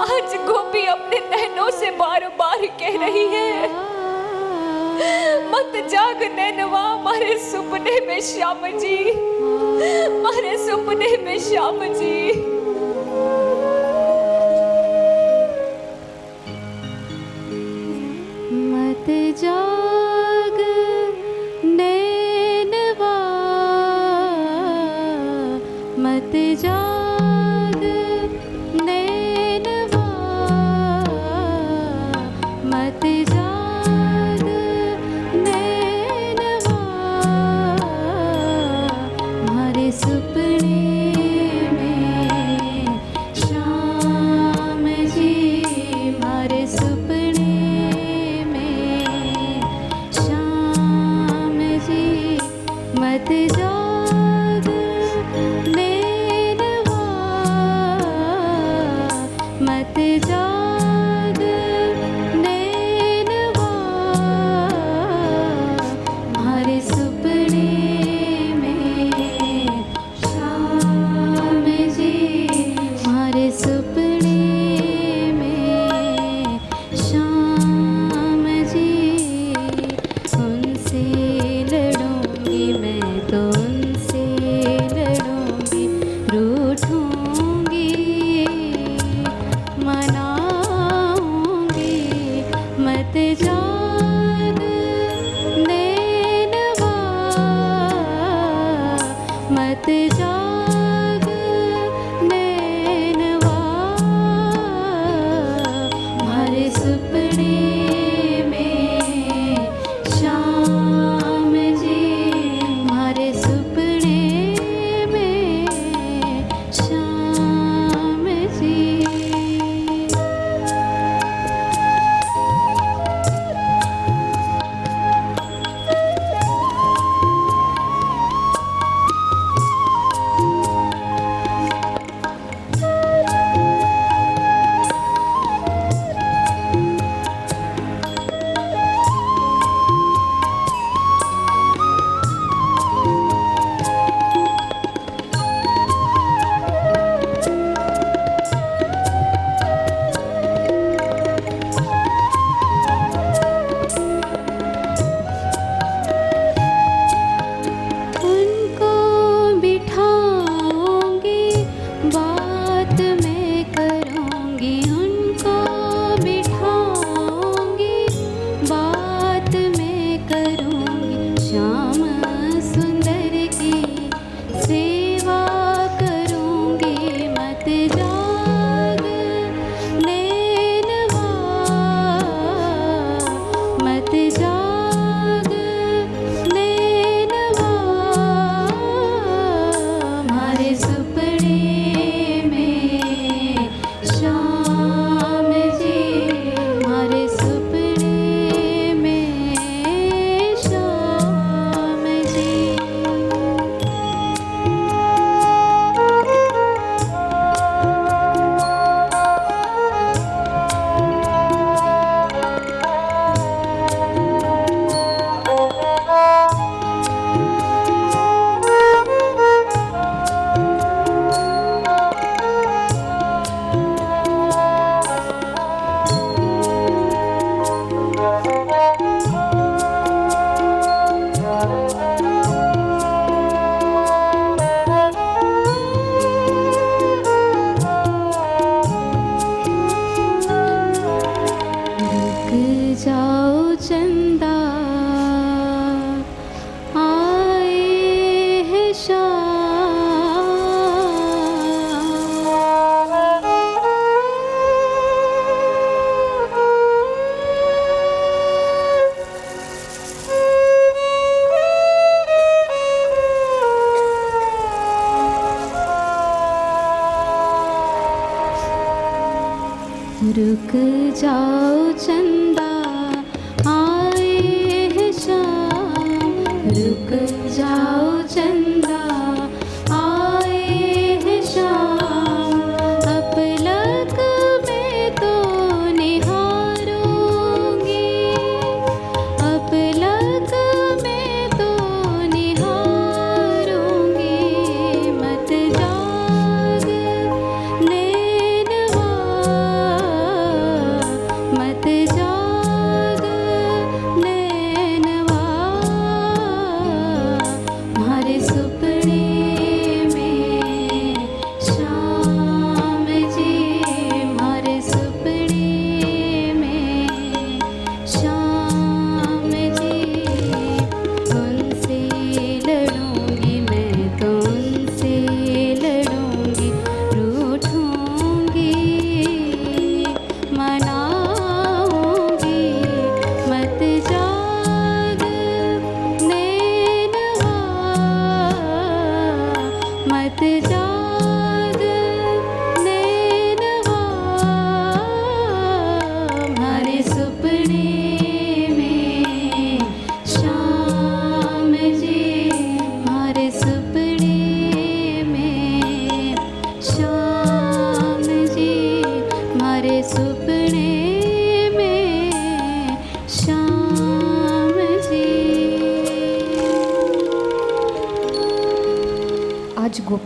आज गोपी अपने नैनों से बार बार कह रही है, मत जाग नैनवा, मारे सुपने में श्याम जी, मारे सुपने में श्याम जी। मत जाग नैनवा, मत जाग नैनवा, मत जाग नैनवा, हमारे सुपने में श्याम जी, हमारे सुपने में श्याम जी। मत जाग नैनवा, मत जाग नैनवा, हमारे सुपने में श्याम जी, हमारे सुपने में श्याम जी। उनसे लड़ूंगी मैं तो उनसे लड़ूंगी, रूठूंगी मनाऊंगी। मत जाग नैनवा, मत जाग नैनवा, हमारे सुपने में श्याम जी, हमारे सुपने में श्याम जी। उनको बिठाऊंगी, बात मैं करूंगी, उनको बिठाऊंगी, बात मैं करूंगी। श्याम सुंदर की सेवा करूंगी। मत जाग नैनवा, मत जाग नैनवा, हमारे सुपने में श्याम जी, हमारे सुपने में श्याम जी। रुक जाओ चंदा, आए हैं रुक जाओ चंदा, आए हैं शाम। रुक जाओ चंदा, आए हैं शाम। अपलक में तो निहारूंगी, अपलक में तो निहारूंगी। मत जाग नैनवा,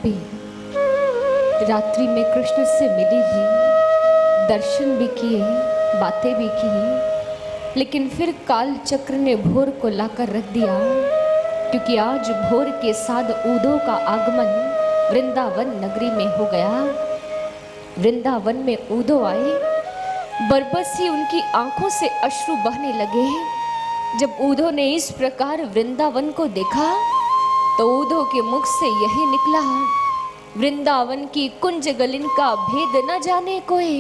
भी रात्रि में कृष्ण से मिली भी, दर्शन भी किए, बातें भी की, लेकिन फिर काल चक्र ने भोर को लाकर रख दिया, क्योंकि आज भोर के साथ उदो का आगमन वृंदावन नगरी में हो गया। वृंदावन में उदो आए, बरबस ही उनकी आंखों से अश्रु बहने लगे। जब उदो ने इस प्रकार वृंदावन को देखा तो उदो के मुख से यही निकला, वृंदावन की कुंज गलिन का भेद न जाने कोई,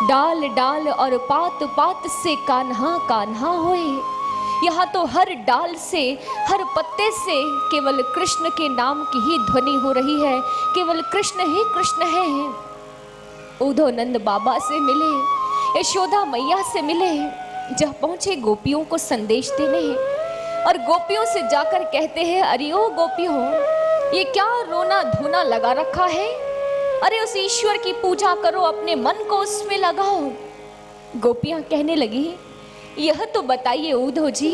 डाल डाल और पात पात से कान्हा कान्हा होए। यहाँ तो हर डाल से, हर पत्ते से केवल कृष्ण के नाम की ही ध्वनि हो रही है, केवल कृष्ण ही कृष्ण है। उदो नंद बाबा से मिले, यशोदा मैया से मिले, जब पहुंचे गोपियों को संदेश देने, और गोपियों से जाकर कहते हैं, अरे ओ गोपियों, ये क्या रोना धोना लगा रखा है? अरे उस ईश्वर की पूजा करो, अपने मन को उसमें लगाओ। गोपियां कहने लगी, यह तो बताइए उद्धव जी,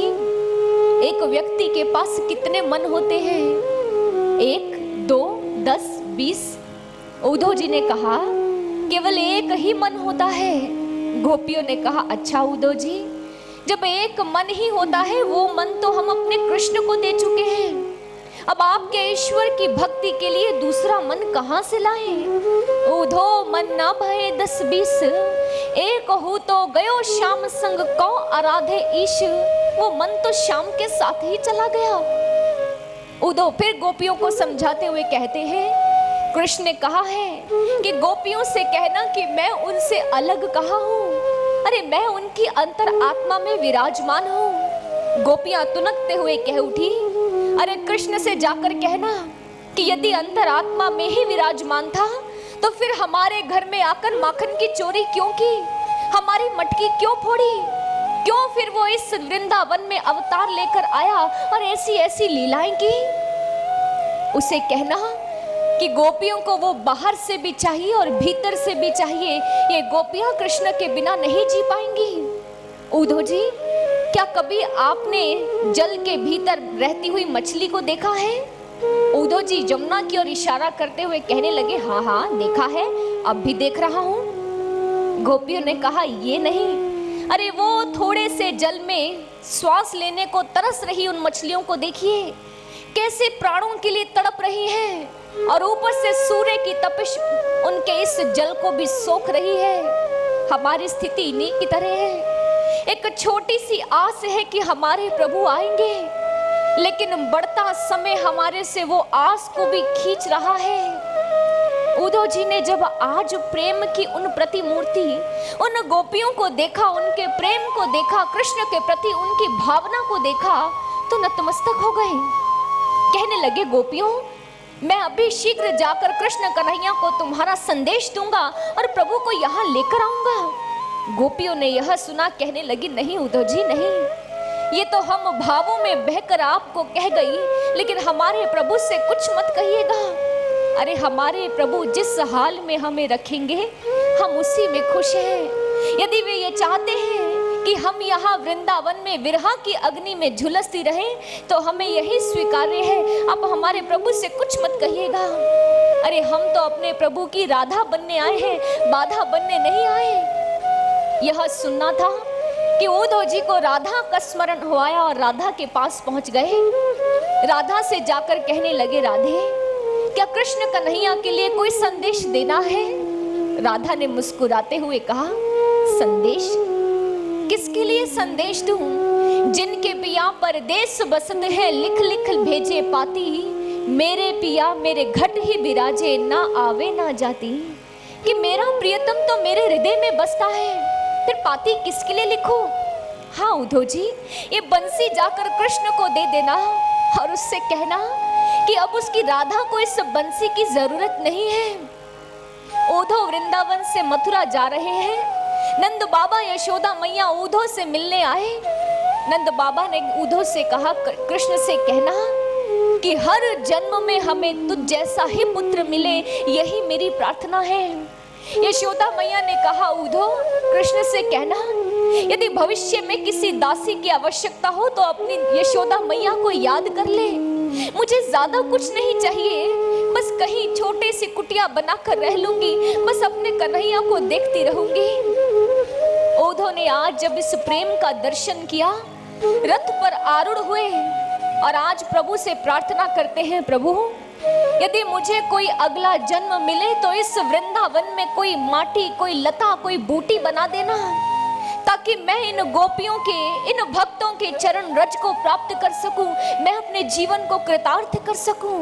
एक व्यक्ति के पास कितने मन होते हैं? 1, 2, 10, 20? उद्धव जी ने कहा, केवल एक ही मन होता है। गोपियों ने कहा, अच्छा उद्धव जी, जब एक मन ही होता है, वो मन तो हम अपने कृष्ण को दे चुके हैं, अब आपके ईश्वर की भक्ति के लिए दूसरा मन कहां से लाएं? उधो मन ना भये 10-20, एक हो तो गयो श्याम संग को आराधे ईश। वो मन तो श्याम के साथ ही चला गया। उदो फिर गोपियों को समझाते हुए कहते हैं, कृष्ण ने कहा है कि गोपियों से कहना कि मैं उनसे अलग कहा हूँ, अरे मैं उनकी अंतर आत्मा में विराजमान हूँ। गोपियां तुनकते हुए कह उठी, अरे कृष्ण से जाकर कहना कि यदि अंतर आत्मा में ही विराजमान था तो फिर हमारे घर में आकर माखन की चोरी क्यों की, हमारी मटकी क्यों फोड़ी, क्यों फिर वो इस वृंदावन में अवतार लेकर आया और ऐसी ऐसी लीलाएं की। उसे कहना कि गोपियों को वो बाहर से भी चाहिए और भीतर से भी चाहिए, ये गोपियां कृष्ण के बिना नहीं जी पाएंगी। उद्धव जी, क्या कभी आपने जल के भीतर रहती हुई मछली को देखा है? उद्धव जी जमुना की ओर इशारा करते हुए कहने लगे, हाँ हाँ देखा है, अब भी देख रहा हूँ। गोपियों ने कहा, ये नहीं, अरे वो थोड़े से जल में श्वास लेने को तरस रही उन मछलियों को देखिए, कैसे प्राणों के लिए तड़प रही हैं, और ऊपर से सूर्य की तपिश उनके इस जल को भी सोख रही है। हमारी स्थिति इन्हीं की तरह है। एक छोटी सी आस है कि हमारे प्रभु आएंगे, लेकिन बढ़ता समय हमारे से वो आस को भी खींच रहा है। उद्धव जी ने जब आज प्रेम की उन प्रतिमूर्ति, उन गोपियों को देखा, उनके प्रेम को देखा, कृष्ण के प्रति उनकी भावना को देखा, तो नतमस्तक हो गए। कहने लगे, गोपियों, मैं अभी शीघ्र जाकर कृष्ण कन्हैया को तुम्हारा संदेश दूंगा और प्रभु को यहाँ लेकर आऊंगा। गोपियों ने यह सुना, कहने लगी, नहीं उद्धव जी नहीं, ये तो हम भावों में बहकर आपको कह गई, लेकिन हमारे प्रभु से कुछ मत कहिएगा। अरे हमारे प्रभु जिस हाल में हमें रखेंगे हम उसी में खुश हैं। यदि वे ये चाहते हैं कि हम यहाँ वृंदावन में विरह की अग्नि में झुलसती रहें तो हमें यही स्वीकार्य है। अब हमारे प्रभु से कुछ मत कहिएगा। अरे हम तो अपने प्रभु की राधा बनने आए हैं, बाधा बनने नहीं आए। यह सुनना था कि उद्धव जी को राधा का स्मरण हो आया और राधा के पास पहुंच गए। राधा से जाकर कहने लगे, राधे, क्या कृष्ण कन्हैया के लिए कोई संदेश देना है? राधा ने मुस्कुराते हुए कहा, संदेश? किसके लिए संदेश दूं? जिनके पिया परदेस बसत है, लिख लिख भेजे पाती, मेरे पिया मेरे घट ही बिराजे, ना आवे ना जाती। कि मेरा प्रियतम तो मेरे हृदय में बसता है, फिर पाती किसके लिए लिखूं? हाँ उद्धव जी, ये बंसी जाकर कृष्ण को दे देना और उससे कहना कि अब उसकी राधा को इस बंसी की जरूरत नहीं है। उद्धव वृंदावन से मथुरा जा रहे हैं। नंद बाबा यशोदा मैया उद्धव से मिलने आए। नंद बाबा ने उद्धव से कहा, कृष्ण से कहना कि हर जन्म में हमें तुझ जैसा ही पुत्र मिले, यही मेरी प्रार्थना है। यशोदा मैया ने कहा, उद्धव कृष्ण से कहना यदि भविष्य में किसी दासी की आवश्यकता हो तो अपनी यशोदा मैया को याद कर ले। मुझे ज्यादा कुछ नहीं चाहिए, बस कहीं छोटे सी कुटिया बनाकर रह लूंगी, बस अपने कन्हैया को देखती रहूंगी। उद्धव ने आज जब इस प्रेम का दर्शन किया, रथ पर आरूढ़ हुए और आज प्रभु से प्रार्थना करते हैं, प्रभु यदि मुझे कोई अगला जन्म मिले तो इस वृंदावन में कोई माटी, कोई लता, कोई बूटी बना देना, ताकि मैं इन गोपियों के, इन भक्तों के चरण रज को प्राप्त कर सकूं, मैं अपने जीवन को कृतार्थ कर सकूं।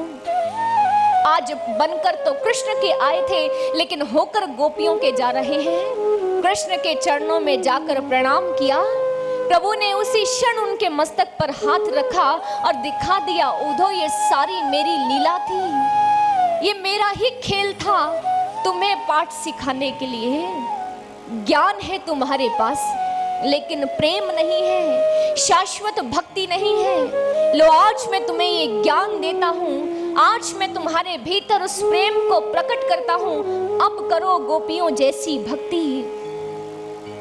आज बनकर तो कृष्ण के आए थे, लेकिन होकर गोपियों के जा रहे हैं। कृष्ण के चरणों में जाकर प्रणाम किया, प्रभु ने उसी क्षण उनके मस्तक पर हाथ रखा और दिखा दिया, उद्धव ये सारी मेरी लीला थी, ये मेरा ही खेल था तुम्हें पाठ सिखाने के लिए। ज्ञान है तुम्हारे पास लेकिन प्रेम नहीं है, शाश्वत भक्ति नहीं है। लो आज मैं तुम्हें ये ज्ञान देता हूँ, आज मैं तुम्हारे भीतर उस प्रेम को प्रकट करता हूँ, अब करो गोपियों जैसी भक्ति।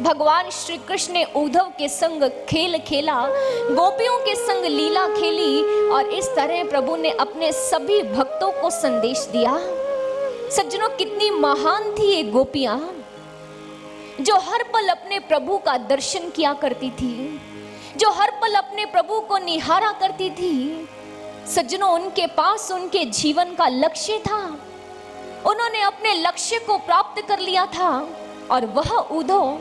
भगवान श्री कृष्ण ने उद्धव के संग खेल खेला, गोपियों के संग लीला खेली और इस तरह प्रभु ने अपने सभी भक्तों को संदेश दिया। सज्जनों, कितनी महान थी ये गोपियां जो हर पल अपने प्रभु का दर्शन किया करती थी, जो हर पल अपने प्रभु को निहारा करती थी। सज्जनों, उनके पास उनके जीवन का लक्ष्य था, उन्होंने अपने लक्ष्य को प्राप्त कर लिया था। और वह उद्धव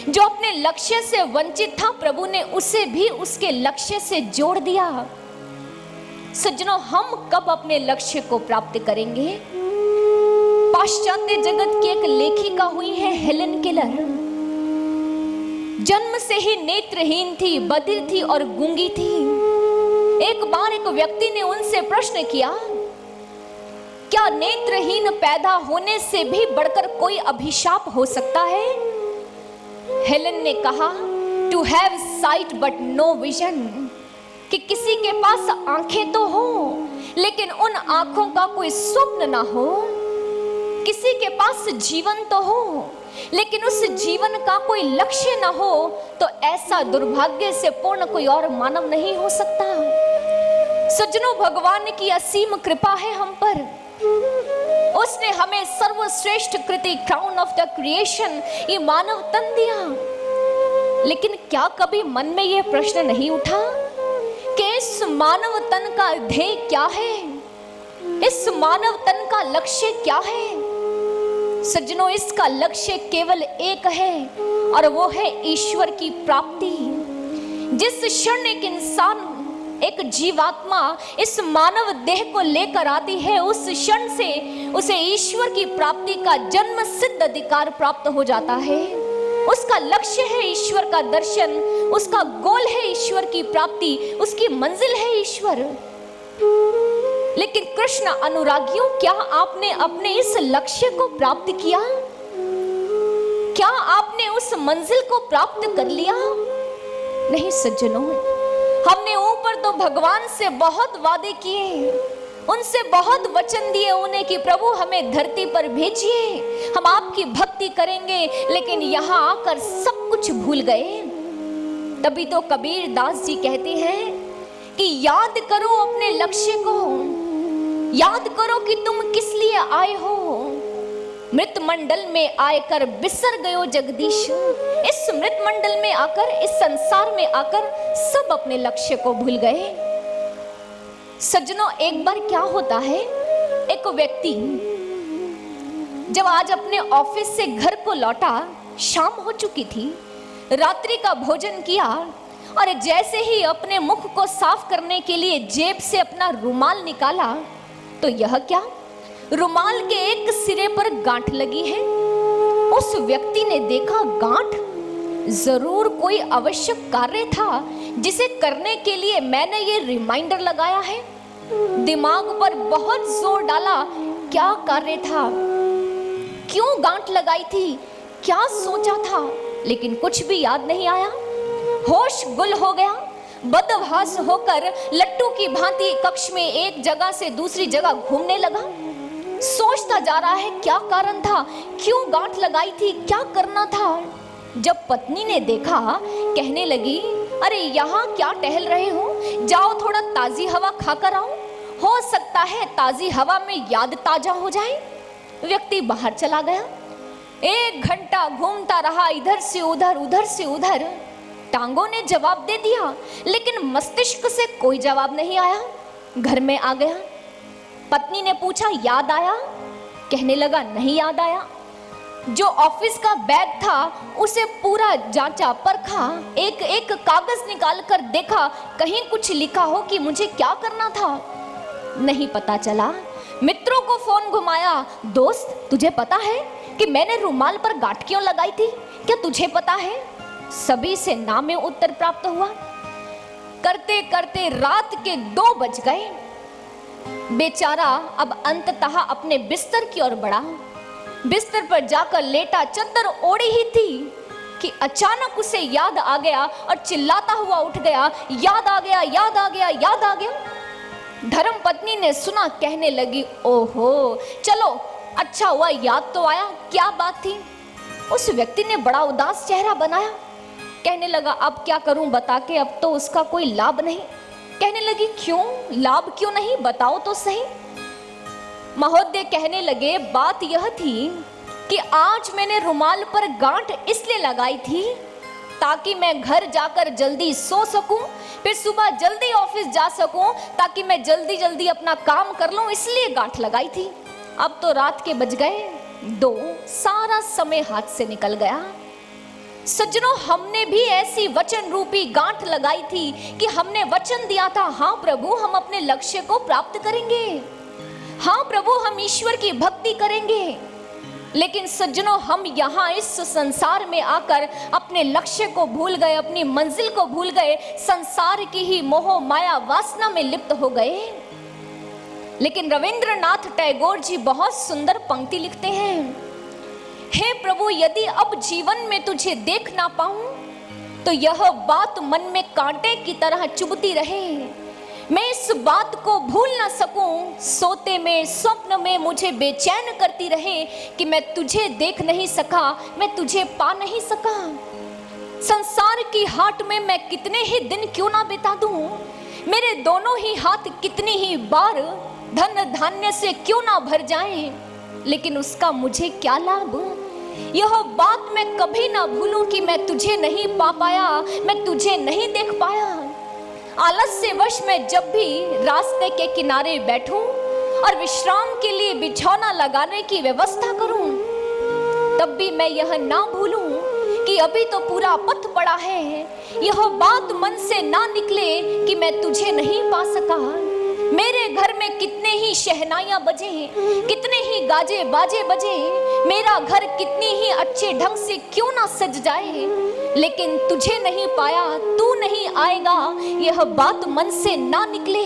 जो अपने लक्ष्य से वंचित था, प्रभु ने उसे भी उसके लक्ष्य से जोड़ दिया। सज्जनों, हम कब अपने लक्ष्य को प्राप्त करेंगे? पाश्चात्य जगत की एक लेखिका हुई है हेलेन केलर। जन्म से ही नेत्रहीन थी, बधिर थी और गूंगी थी। एक बार एक व्यक्ति ने उनसे प्रश्न किया, क्या नेत्रहीन पैदा होने से भी बढ़कर कोई अभिशाप हो सकता है? हेलेन ने कहा, to have sight but no vision, कि किसी के पास आंखें तो हो लेकिन उन आंखों का कोई स्वप्न ना हो, किसी के पास जीवन तो हो लेकिन उस जीवन का कोई लक्ष्य ना हो, तो ऐसा दुर्भाग्य से पूर्ण कोई और मानव नहीं हो सकता। सज्जनों, भगवान की असीम कृपा है हम पर, उसने हमें सर्वश्रेष्ठ कृति, क्राउन ऑफ द क्रिएशन, ये मानव तन दिया। लेकिन क्या कभी मन में यह प्रश्न नहीं उठा कि इस मानव तन का ध्येय क्या है, इस मानव तन का लक्ष्य क्या है? सज्जनों, इसका लक्ष्य केवल एक है और वो है ईश्वर की प्राप्ति। जिस क्षण एक इंसान, एक जीवात्मा इस मानव देह को लेकर आती है, उस क्षण से उसे ईश्वर की प्राप्ति का जन्म सिद्ध अधिकार प्राप्त हो जाता है। उसका लक्ष्य है ईश्वर का दर्शन, उसका गोल है ईश्वर की प्राप्ति, उसकी मंजिल है ईश्वर। लेकिन कृष्ण अनुरागियों, क्या आपने अपने इस लक्ष्य को प्राप्त किया? क्या आपने उस मंजिल को प्राप्त कर लिया? नहीं सज्जनों, हमने ऊपर तो भगवान से बहुत वादे किए, उनसे बहुत वचन दिए उन्हें कि प्रभु हमें धरती पर भेजिए, हम आपकी भक्ति करेंगे, लेकिन यहाँ आकर सब कुछ भूल गए। तभी तो कबीर दास जी कहते हैं कि याद करो अपने लक्ष्य को, याद करो कि तुम किस लिए आए हो। मृत मंडल में आकर बिसर गयो जगदीश, इस मृत मंडल में आकर, इस संसार में आकर सब अपने लक्ष्य को भूल गए। सज्जनों, एक बार क्या होता है, एक व्यक्ति जब आज अपने ऑफिस से घर को लौटा, शाम हो चुकी थी, रात्रि का भोजन किया और जैसे ही अपने मुख को साफ करने के लिए जेब से अपना रुमाल निकाला, तो यह क्या, रुमाल के एक सिरे पर गांठ लगी है। उस व्यक्ति ने देखा, गांठ, जरूर कोई आवश्यक कार्य था जिसे करने के लिए मैंने ये रिमाइंडर लगाया है। दिमाग पर बहुत जोर डाला, क्या कार्य था, क्यों गांठ लगाई थी, क्या सोचा था, लेकिन कुछ भी याद नहीं आया। होश गुल हो गया, बदहवास होकर लट्टू की भांति कक्ष में एक जगह से दूसरी जगह घूमने लगा। सोचता जा रहा है क्या कारण था, क्यों गांठ लगाई थी, क्या करना था। जब पत्नी ने देखा, कहने लगी, अरे यहाँ क्या टहल रहे हो, जाओ थोड़ा ताजी हवा खाकर आओ। हो सकता है ताजी हवा में याद ताजा हो जाए। व्यक्ति बाहर चला गया। 1 घंटा घूमता रहा, इधर से उधर उधर से उधर। टांगों ने जवाब दे दिया, लेकिन मस्तिष्क से कोई जवाब नहीं आया। घर में आ गया। पत्नी ने पूछा, याद आया? कहने लगा, नहीं याद आया। जो ऑफिस का बैग था उसे पूरा जांचा परखा, एक एक कागज निकाल कर देखा, कहीं कुछ लिखा हो कि मुझे क्या करना था, नहीं पता चला। मित्रों को फोन घुमाया, दोस्त तुझे पता है कि मैंने रुमाल पर गांठ क्यों लगाई थी? क्या तुझे पता है? सभी से ना में उत्तर प्राप्त हुआ। करते करते रात के 2 बज गए। बेचारा अब अंततः अपने बिस्तर की ओर बढ़ा। बिस्तर पर जाकर लेटा, चद्दर ओढ़ी ही थी कि अचानक उसे याद आ गया और चिल्लाता हुआ उठ गया, याद आ गया, याद आ गया, याद आ गया। धर्म पत्नी ने सुना, कहने लगी, ओहो चलो अच्छा हुआ याद तो आया, क्या बात थी? उस व्यक्ति ने बड़ा उदास चेहरा बनाया। कहने लगा, अब क्या करूं बता के, अब तो उसका कोई लाभ नहीं। कहने लगी, क्यों लाभ क्यों नहीं, बताओ तो सही। महोदय कहने लगे, बात यह थी कि आज मैंने रुमाल पर गांठ इसलिए लगाई थी ताकि मैं घर जाकर जल्दी सो सकूं, फिर सुबह जल्दी ऑफिस जा सकूं, ताकि मैं जल्दी जल्दी अपना काम कर लूं, इसलिए गांठ लगाई थी। अब तो रात के बज गए 2, सारा समय हाथ से निकल गया। सज्जनों, हमने भी ऐसी वचन रूपी गांठ लगाई थी कि हमने वचन दिया था, हाँ प्रभु हम अपने लक्ष्य को प्राप्त करेंगे, हाँ प्रभु हम ईश्वर की भक्ति करेंगे। लेकिन सज्जनों, हम यहाँ इस संसार में आकर अपने लक्ष्य को भूल गए, अपनी मंजिल को भूल गए, संसार की ही मोह माया वासना में लिप्त हो गए। लेकिन रविंद्रनाथ टैगोर जी बहुत सुंदर पंक्ति लिखते हैं, हे प्रभु यदि अब जीवन में तुझे देख ना पाऊं तो यह बात मन में कांटे की तरह चुभती रहे, मैं इस बात को भूल ना सकूं, सोते में स्वप्न में मुझे बेचैन करती रहे कि मैं तुझे देख नहीं सका, मैं तुझे पा नहीं सका। संसार की हाट में मैं कितने ही दिन क्यों ना बिता दूं, मेरे दोनों ही हाथ कितनी ही बार धन धान्य से क्यों ना भर जाएं, लेकिन उसका मुझे क्या लाभ। यह बात मैं कभी ना भूलूं कि मैं तुझे नहीं पा पाया, मैं तुझे नहीं देख पाया। आलस्य वश में जब भी रास्ते के किनारे बैठूं और विश्राम के लिए बिछौना लगाने की व्यवस्था करूं, तब भी मैं यह ना भूलूं कि अभी तो पूरा पथ पड़ा है। यह बात मन से ना निकले कि मैं तुझे नहीं पा सका। मेरे घर में कितने ही शहनाइयां बजे, कितने ही गाजे बाजे बजे, मेरा घर कितनी ही अच्छे ढंग से क्यों ना सज जाए, लेकिन तुझे नहीं पाया, तू नहीं आएगा, यह बात मन से ना निकले।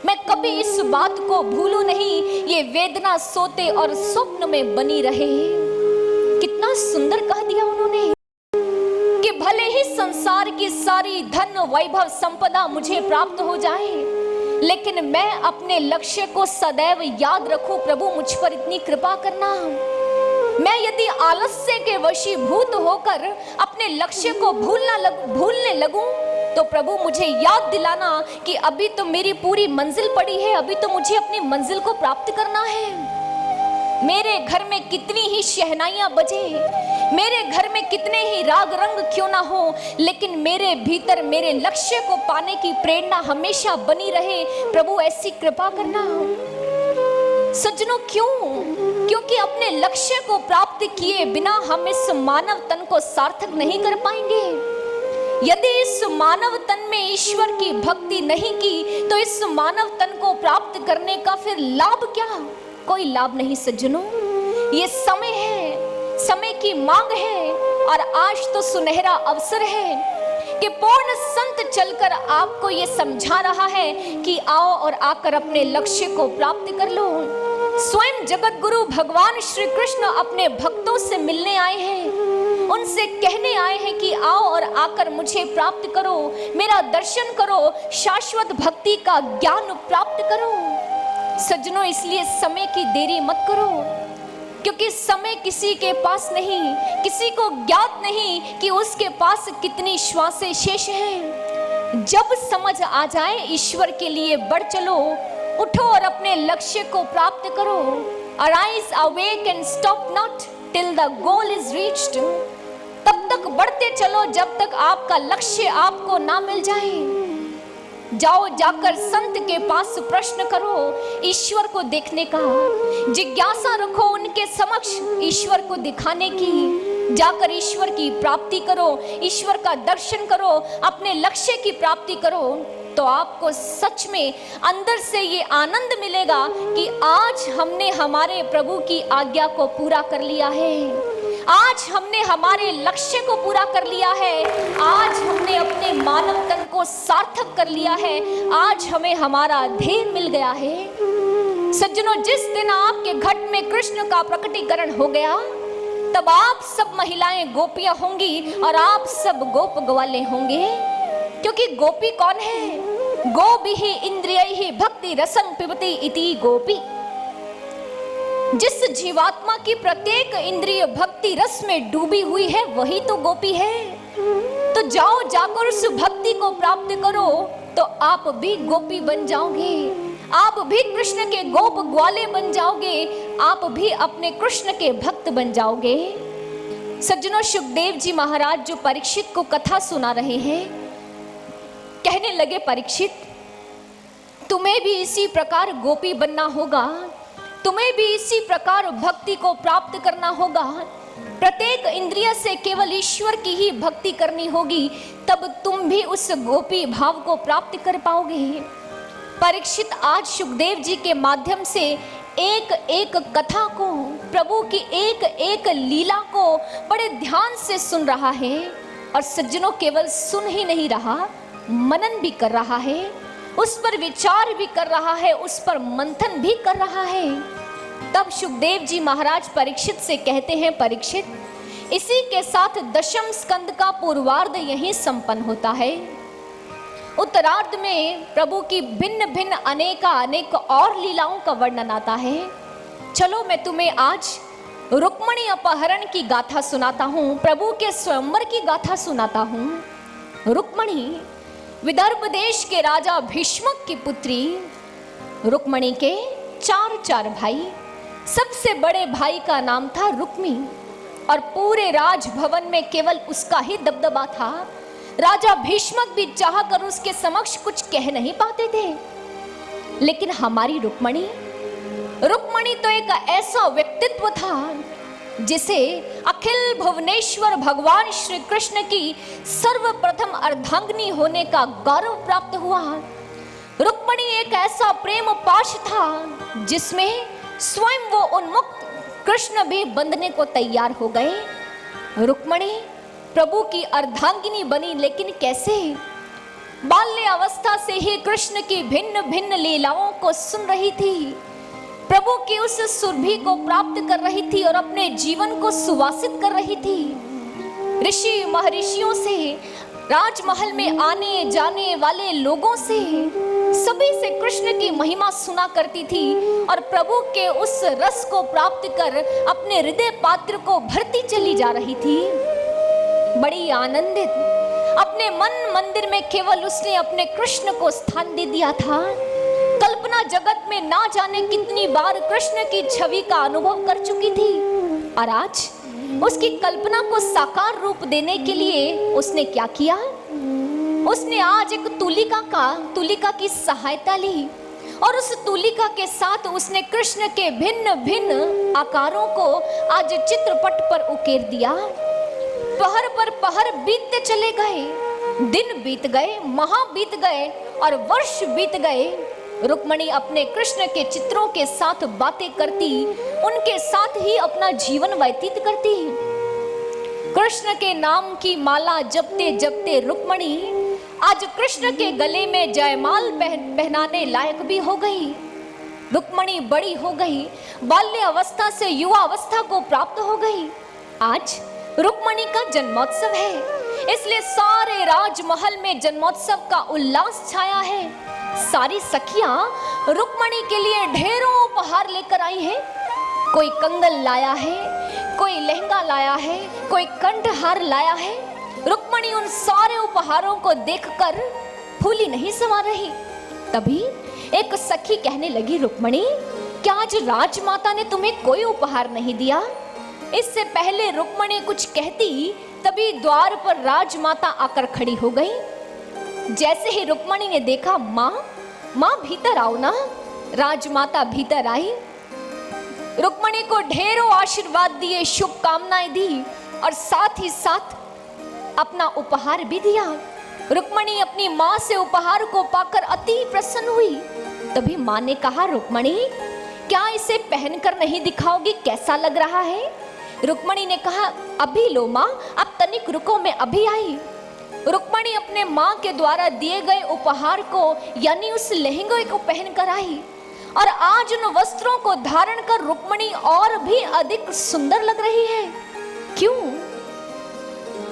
मैं कभी इस बात को भूलूं नहीं, ये वेदना सोते और स्वप्न में बनी रहे। कितना सुंदर कह दिया उन्होंने कि भले ही संसार की सारी धन वैभव संपदा मुझे प्राप्त हो जाए, लेकिन मैं अपने लक्ष्य को सदैव याद रखूं। प्रभु मुझ पर इतनी कृपा करना। मैं यदि आलस्य के वशीभूत होकर अपने लक्ष्य को भूलने लगूं, तो प्रभु मुझे याद दिलाना कि अभी तो मेरी पूरी मंजिल पड़ी है, अभी तो मुझे अपनी मंजिल को प्राप्त करना है। मेरे घर में कितनी ही शहनाइयां बजे, मेरे घर में कितने ही राग रंग क्यों ना हो, लेकिन मेरे भीतर मेरे लक्ष्य को पाने की प्रेरणा हमेशा बनी रहे। प्रभु ऐसी कृपा करना। सज्जनों, क्योंकि अपने लक्ष्य को प्राप्त किए बिना हम इस मानव तन को सार्थक नहीं कर पाएंगे। यदि इस मानव तन में ईश्वर की भक्ति नहीं की, तो इस मानव तन को प्राप्त करने का फिर लाभ क्या? कोई लाभ नहीं। सज्जनों, ये समय है, समय की मांग है, और आज तो सुनहरा अवसर है कि पूर्ण संत चलकर आपको ये समझा रहा है कि आओ और आकर अपने लक्ष्य को प्राप्त कर लो। स्वयं जगत गुरु भगवान श्री कृष्ण अपने भक्तों से मिलने आए हैं, उनसे कहने आए हैं कि आओ और आकर मुझे प्राप्त करो, मेरा दर्शन करो, शाश्वत भक्ति का ज्ञान प्राप्त करो। सज्जनों, इसलिए समय की देरी मत करो, क्योंकि समय किसी के पास नहीं, किसी को ज्ञात नहीं कि उसके पास कितनी श्वासें शेष हैं। जब समझ आ जाए ईश्वर के लिए बढ़ चलो, उठो और अपने लक्ष्य को प्राप्त करो। Arise, awake and stop not till the goal is reached. तब तक बढ़ते चलो जब तक आपका लक्ष्य आपको ना मिल जाए। जाओ, जाकर संत के पास प्रश्न करो ईश्वर को देखने का, जिज्ञासा रखो उनके समक्ष ईश्वर को दिखाने की। जाकर ईश्वर की प्राप्ति करो, ईश्वर का दर्शन करो, अपने लक्ष्य की प्राप्ति करो, तो आपको सच में अंदर से ये आनंद मिलेगा कि आज हमने हमारे प्रभु की आज्ञा को पूरा कर लिया है, आज हमने हमारे लक्ष्य को पूरा कर लिया है, आज हमने अपने मानव तन को सार्थक कर लिया है, आज हमें हमारा ध्येय मिल गया है। सज्जनों, जिस दिन आपके घट में कृष्ण का प्रकटीकरण हो गया, तब आप सब महिलाएं गोपियां होंगी और आप सब गोप ग्वाले होंगे। क्योंकि गोपी कौन है? गोभिः इंद्रियैः भक्ति रसं पिबति इति गोपी। जिस जीवात्मा की प्रत्येक इंद्रिय भक्ति रस में डूबी हुई है, वही तो गोपी है। तो जाओ, जाकर उस भक्ति को प्राप्त करो, तो आप भी गोपी बन जाओगे, आप भी कृष्ण के गोप ग्वाले बन जाओगे, आप भी अपने कृष्ण के भक्त बन जाओगे। सज्जनों, सुखदेव जी महाराज जो परीक्षित को कथा सुना रहे हैं, कहने लगे, परीक्षित, तुम्हें भी इसी प्रकार गोपी बनना होगा, तुम्हें भी इसी प्रकार भक्ति को प्राप्त करना होगा। प्रत्येक इंद्रिय से केवल ईश्वर की ही भक्ति करनी होगी, तब तुम भी उस गोपी भाव को प्राप्त कर पाओगे। परीक्षित आज सुखदेव जी के माध्यम से एक एक कथा को, प्रभु की एक एक लीला को बड़े ध्यान से सुन रहा है। और सज्जनों, केवल सुन ही नहीं रहा, मनन भी कर रहा है, उस पर विचार भी कर रहा है, उस पर मंथन भी कर रहा है। तब सुखदेव जी महाराज परीक्षित से कहते हैं, परीक्षित, इसी के साथ दशम स्कंद का पूर्वार्ध यहीं संपन्न होता है। उत्तरार्ध में प्रभु की भिन्न भिन्न अनेक और लीलाओं का वर्णन आता है। चलो, मैं तुम्हें आज रुक्मणी अपहरण की गाथा सुनाता हूँ, प्रभु के स्वयंवर की गाथा सुनाता हूँ। रुक्मणी विदर्भ देश के राजा भीष्मक की पुत्री। रुक्मणी के चार भाई, सबसे बड़े भाई का नाम था रुक्मी, और पूरे राजभवन में केवल उसका ही दबदबा था। राजा भीष्मक भी चाहकर उसके समक्ष कुछ कह नहीं पाते थे। लेकिन हमारी रुक्मणी तो एक ऐसा व्यक्तित्व था जिसे अखिल भुवनेश्वर भगवान श्री कृष्ण की सर्वप्रथम अर्धांगिनी होने का गौरव प्राप्त हुआ। रुक्मणी एक ऐसा प्रेम पाश था जिसमें स्वयं वो उन्मुक्त कृष्ण भी बंधने को तैयार हो गए। रुक्मणी प्रभु की अर्धांगिनी बनी, लेकिन कैसे? बाल्य अवस्था से ही कृष्ण की भिन्न भिन्न लीलाओं को सुन रही थी, प्रभु की उस सुरभि को प्राप्त कर रही थी और अपने जीवन को सुवासित कर रही थी। ऋषि महर्षियों से, राजमहल में आने जाने वाले लोगों से, सभी से कृष्ण की महिमा सुना करती थी और प्रभु के उस रस को प्राप्त कर अपने हृदय पात्र को भरती चली जा रही थी। बड़ी आनंदित, अपने मन मंदिर में केवल उसने अपने कृष्ण को स्थान दे दिया था। कल्पना जगत में ना जाने कितनी बार कृष्ण की छवि का अनुभव कर चुकी थी, और आज उसकी कल्पना को साकार रूप देने के लिए उसने क्या किया? उसने आज एक तुलिका की सहायता ली और उस तुलिका के साथ उसने कृष्ण के भिन्न भिन्न आकारों को आज चित्रपट पर उकेर दिया। पहर पर पहर बीतते चले गए, दिन बीत गए, माह बीत गए और वर्ष बीत गए। रुक्मणी अपने कृष्ण के चित्रों के साथ बातें करती, उनके साथ ही अपना जीवन व्यतीत करती। कृष्ण के नाम की माला जपते जपते रुक्मणी आज कृष्ण के गले में जयमाल पहनाने लायक भी हो गई। रुक्मणी बड़ी हो गई, बाल्य अवस्था से युवा अवस्था को प्राप्त हो गई। आज रुक्मणी का जन्मोत्सव है, इसलिए सारे राजमहल में जन्मोत्सव का उल्लास छाया है। सारी सखियां रुक्मणी के लिए ढेरों उपहार लेकर आई हैं। कोई कंगन लाया है, कोई लहंगा लाया है, कोई कंठहार लाया है। रुक्मणी उन सारे उपहारों को देखकर फूली नहीं समा रही। तभी एक सखी कहने लगी, रुक्मणी क्या आज राजमाता ने तुम्हें कोई उपहार नहीं दिया? इससे पहले रुक्मणी कुछ कहती तभी द्वार पर राजमाता आकर खड़ी हो गई। जैसे ही रुक्मणी ने देखा, माँ माँ भीतर आओ ना। राजमाता भीतर आई, रुक्मणी को ढेरों आशीर्वाद दिए, शुभकामनाएं दी और साथ ही साथ अपना उपहार भी दिया। रुक्मणी अपनी माँ से उपहार को पाकर अति प्रसन्न हुई। तभी माँ ने कहा, रुक्मणी क्या इसे पहनकर नहीं दिखाओगी, कैसा लग रहा है? रुक्मणी ने कहा, अभी लो माँ, अब तनिक रुको, मैं अभी आई। रुक्मणी अपने माँ के द्वारा दिए गए उपहार को यानी उस लहंगे को पहनकर आई और आज उन वस्त्रों को धारण कर रुक्मणी और भी अधिक सुंदर लग रही है। क्यों?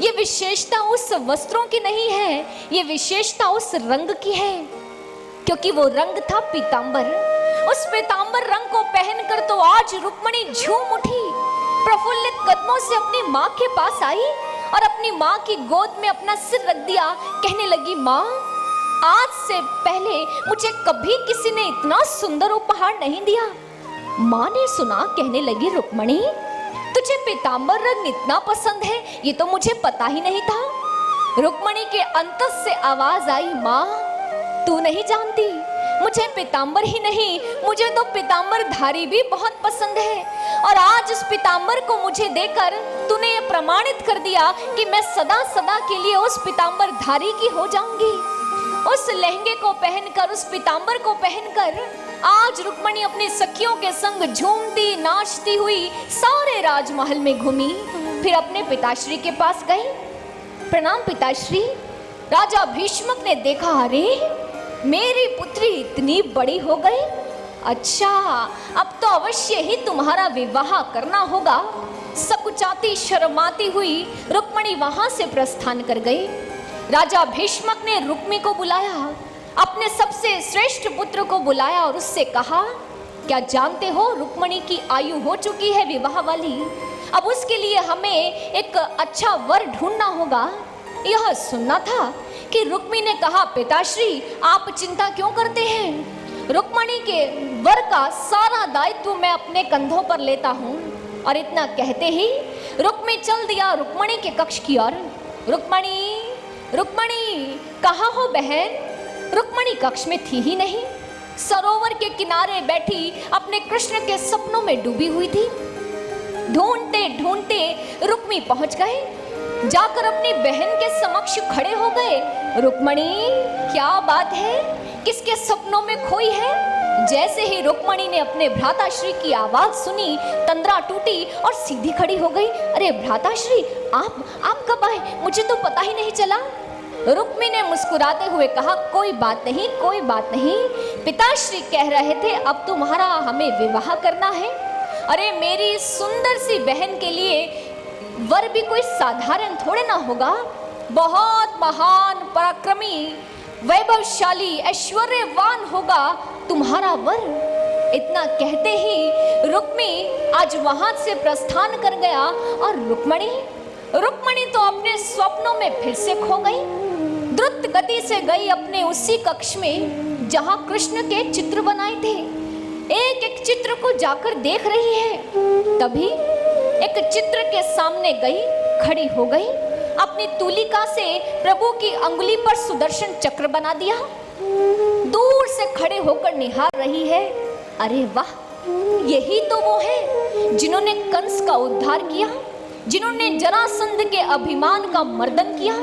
ये विशेषता उस वस्त्रों की नहीं है, ये विशेषता उस रंग की है, क्योंकि वो रंग था पीतांबर। उस पीतांबर रंग को पहनकर तो आज रुक्मणी झूम उठी, प्रफुल्लित कदमों से अपनी माँ के पास आई और अपनी माँ की गोद में अपना सिर रख दिया। कहने लगी, माँ आज से पहले मुझे कभी किसी ने इतना सुंदर उपहार नहीं दिया। माँ ने सुना, कहने लगी, रुक्मणी तुझे पीतांबर रंग इतना पसंद है, ये तो मुझे पता ही नहीं था। रुक्मणी के अंतस से आवाज आई, माँ तू नहीं जानती, मुझे पीतांबर ही नहीं, मुझे तो पीतांबर धारी भी बहुत पसंद है और आज उस पीतांबर को मुझे देकर तूने ये प्रमाणित कर दिया कि मैं सदा सदा के लिए उस पीतांबर धारी की हो जाऊंगी। उस लहंगे को पहनकर, उस पीतांबर को पहनकर आज रुक्मणी अपनी सखियों के संग झूमती नाचती हुई सारे राजमहल में घूमी। फिर अपने पिताश्री के पास गई। प्रणाम पिताश्री। राजा भीष्मक ने देखा, अरे मेरी पुत्री इतनी बड़ी हो गई, अच्छा अब तो अवश्य ही तुम्हारा विवाह करना होगा। सकुचाती शर्माती हुई रुक्मणी वहां से प्रस्थान कर गई। राजा भीष्मक ने रुक्मी को बुलाया, अपने सबसे श्रेष्ठ पुत्र को बुलाया और उससे कहा, क्या जानते हो रुक्मणी की आयु हो चुकी है विवाह वाली, अब उसके लिए हमें एक अच्छा वर ढूंढना होगा। यह सुनना था कि रुक्मी ने कहा, पिताश्री आप चिंता क्यों करते हैं, रुक्मणी के वर का सारा दायित्व मैं अपने कंधों पर लेता हूँ। और इतना कहते ही रुक्मी चल दिया रुक्मणी के कक्ष की ओर। रुक्मणी रुक्मणी कहाँ हो बहन? रुक्मणी कक्ष में थी ही नहीं, सरोवर के किनारे बैठी अपने कृष्ण के सपनों में डूबी हुई थी। ढूंढते ढूंढते रुक्मी पहुंच गए, जाकर अपनी बहन के समक्ष खड़े हो गए। रुक्मणी क्या बात है, किसके सपनों में खोई है? जैसे ही रुक्मणी ने अपने भ्राताश्री की आवाज सुनी, तंद्रा टूटी और सीधी खड़ी हो गई। अरे भ्राताश्री आप कब आए, मुझे तो पता ही नहीं चला। रुक्मी ने मुस्कुराते हुए कहा, कोई बात नहीं कोई बात नहीं, पिताश्री कह रहे थे अब तुम्हारा हमें विवाह करना है। अरे मेरी सुंदर सी बहन के लिए वर भी कोई साधारण थोड़े ना होगा, बहुत महान पराक्रमी वैभवशाली ऐश्वर्यवान होगा तुम्हारा वर। इतना कहते ही रुक्मी आज वहां से प्रस्थान कर गया और रुक्मणी तो अपने स्वप्नों में फिर से खो गई। द्रुत गति से गई अपने उसी कक्ष में जहां कृष्ण के चित्र बनाए थे। एक एक चित्र को जाकर देख रही है। तभी एक चित्र के सामने गई, खड़ी हो गई, अपनी तूलिका से प्रभु की अंगुली पर सुदर्शन चक्र बना दिया। दूर से खड़े होकर निहार रही है। अरे वाह, यही तो वो है जिन्होंने कंस का उद्धार किया, जिन्होंने जरासंध के अभिमान का मर्दन किया।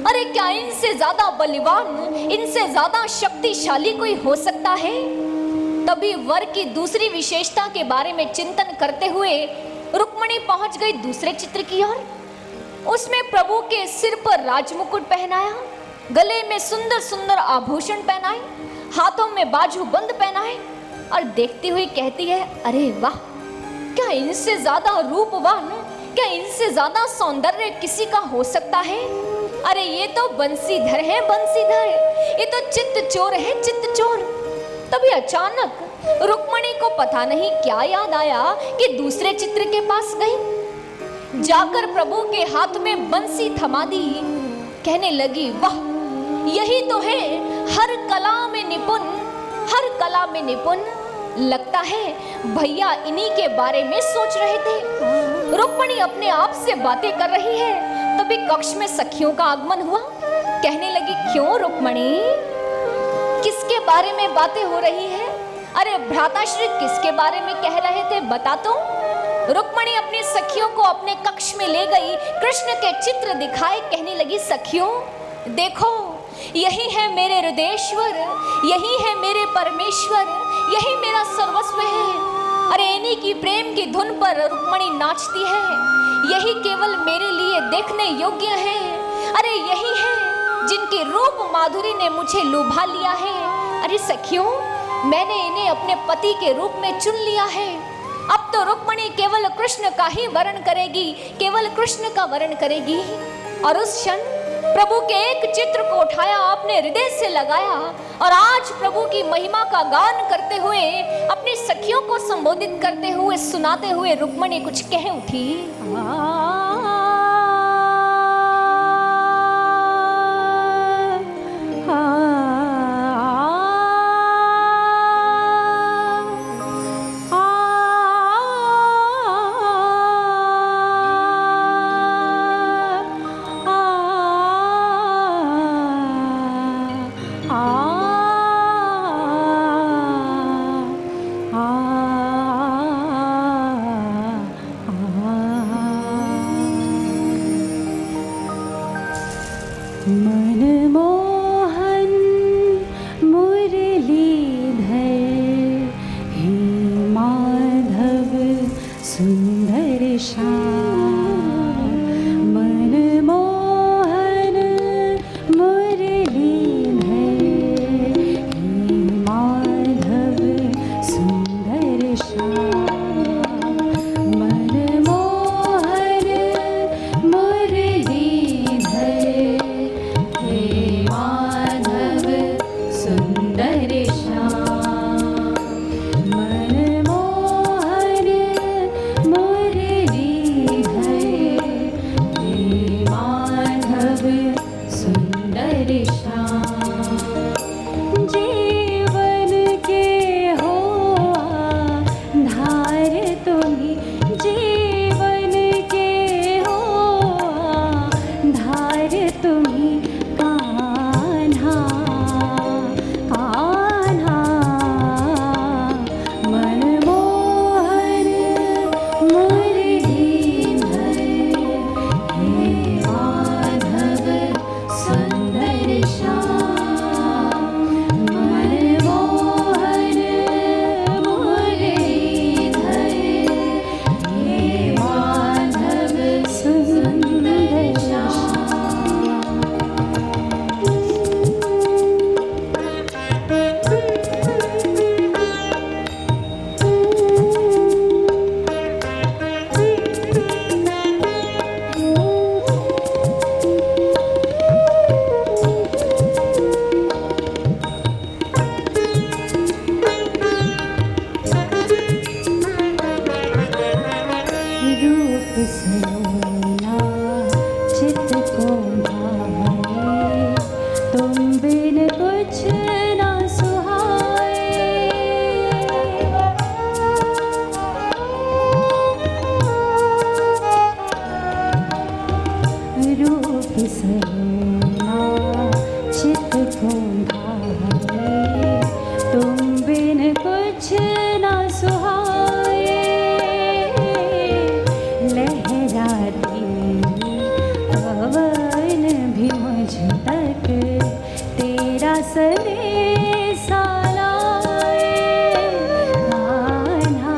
अरे क्या इनसे ज्यादा बलिवान, इनसे ज्यादा शक्तिशाली कोई हो सकता है? तभी वर की दूसरी विशेषता के बारे में चिंतन करते हुए रुक्मणी पहुंच गई दूसरे चित्र की ओर। उसमें प्रभु के सिर पर राजमुकुट पहनाया, गले में सुंदर सुंदर आभूषण पहनाए, हाथों में बाजूबंद पहनाए और देखती हुई कहती है, अरे वाह, क्या इनसे ज्यादा रूपवान, क्या इनसे ज्यादा सौंदर्य किसी का हो सकता है? अरे ये तो बंसीधर है, बंसीधर, ये तो चित्त चोर है, चित्त चोर। तभी अचानक रुक्मणी को पता नहीं क्या याद आया कि दूसरे चित्र के पास गई, जाकर प्रभु के हाथ में बंसी थमा दी। कहने लगी, वाह, यही तो है हर कला में निपुण, हर कला में निपुण। लगता है भैया इन्हीं के बारे में सोच रहे थे। रुक्मणी अपने आप से बातें कर रही है, तभी कक्ष में सखियों का आगमन हुआ। कहने लगी, क्यों रुक्मणी, किसके बारे में बातें हो रही है? अरे भ्राताश्री किसके बारे में कह रहे थे, बता तो। रुक्मणी अपनी सखियों को अपने कक्ष में ले गई, कृष्ण के चित्र दिखाए, कहने लगी, सखियों देखो, यही है मेरे हृदयेश्वर, यही है मेरे परमेश्वर, यही मेरा सर्वस्व है। अरे इन्हीं की प्रेम की धुन पर रुक्मणी नाचती है, यही केवल मेरे लिए देखने योग्य है। अरे यही है जिनकी रूप माधुरी ने मुझे लुभा लिया है। अरे सखियों, मैंने इन्हें अपने पति के रूप में चुन लिया है। अब तो रुक्मणी केवल कृष्ण का ही वर्ण करेगी, केवल कृष्ण का वर्ण करेगी। और उस क्षण प्रभु के एक चित्र को उठाया, अपने हृदय से लगाया और आज प्रभु की महिमा का गान करते हुए, अपनी सखियों को संबोधित करते हुए, सुनाते हुए रुक्मणी कुछ कह उठी। मनमोहन मुरलीधर हे माधव सुंदर श्याम। मनमोहन मुरलीधर हे माधव सुंदर श्याम। मनमोहन मुरलीधर माधव सुंदर श्याम। मनमोहन मुरलीधर माधव सुंदर श्याम। जीवन के हो धार तुम्ही, जीवन के हो धार तुम्ही, कान्हा कान्हा। मनमोहन मुरलीधर हे माधव सुंदर श्याम। मनमोहन मुरलीधर हे माधव सुंदर श्याम। रूप सलोना चित्त को भाए, तुम बिन कुछ ना सुहाए। रूप सलोना चित्त को भाए, तुम बिन कुछ ना सुहाए। लहराती पवन भी मुझ तक तेरा संदेश लाए। कान्हा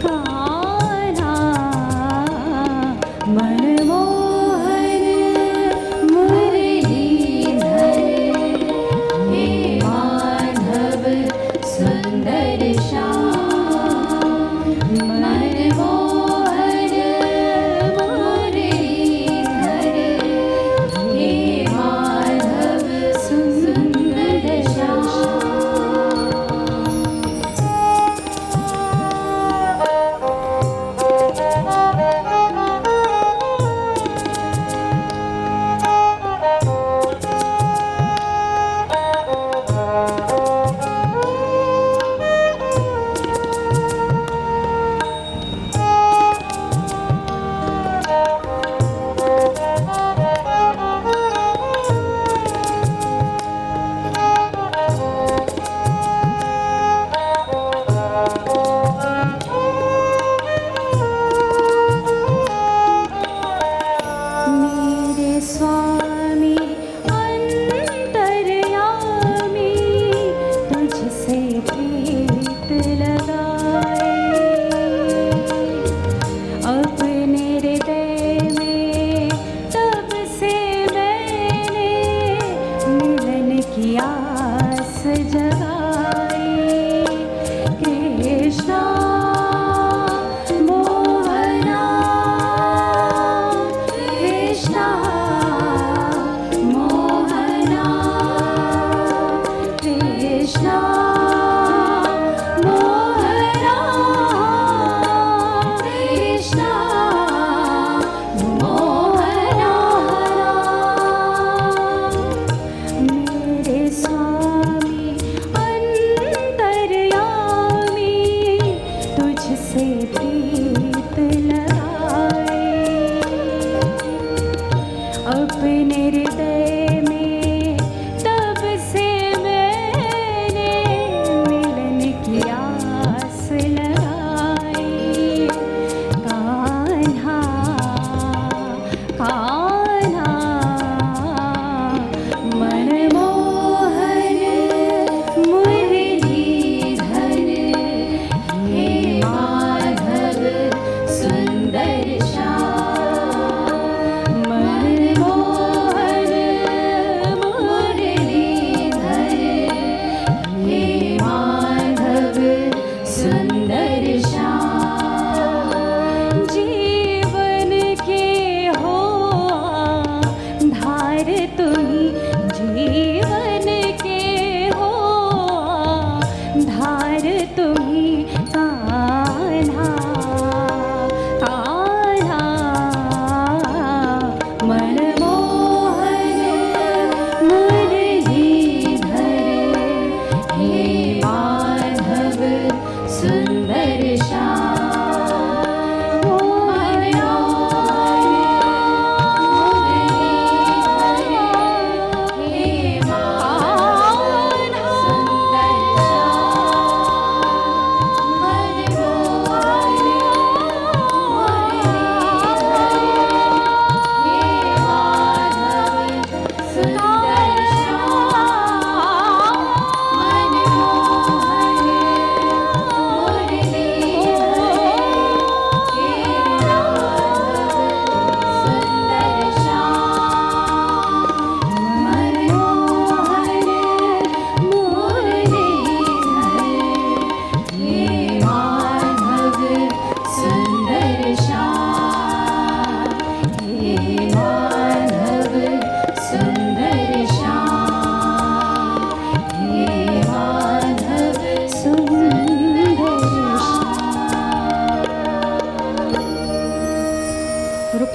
कान्हा। मनमोहन मुरलीधर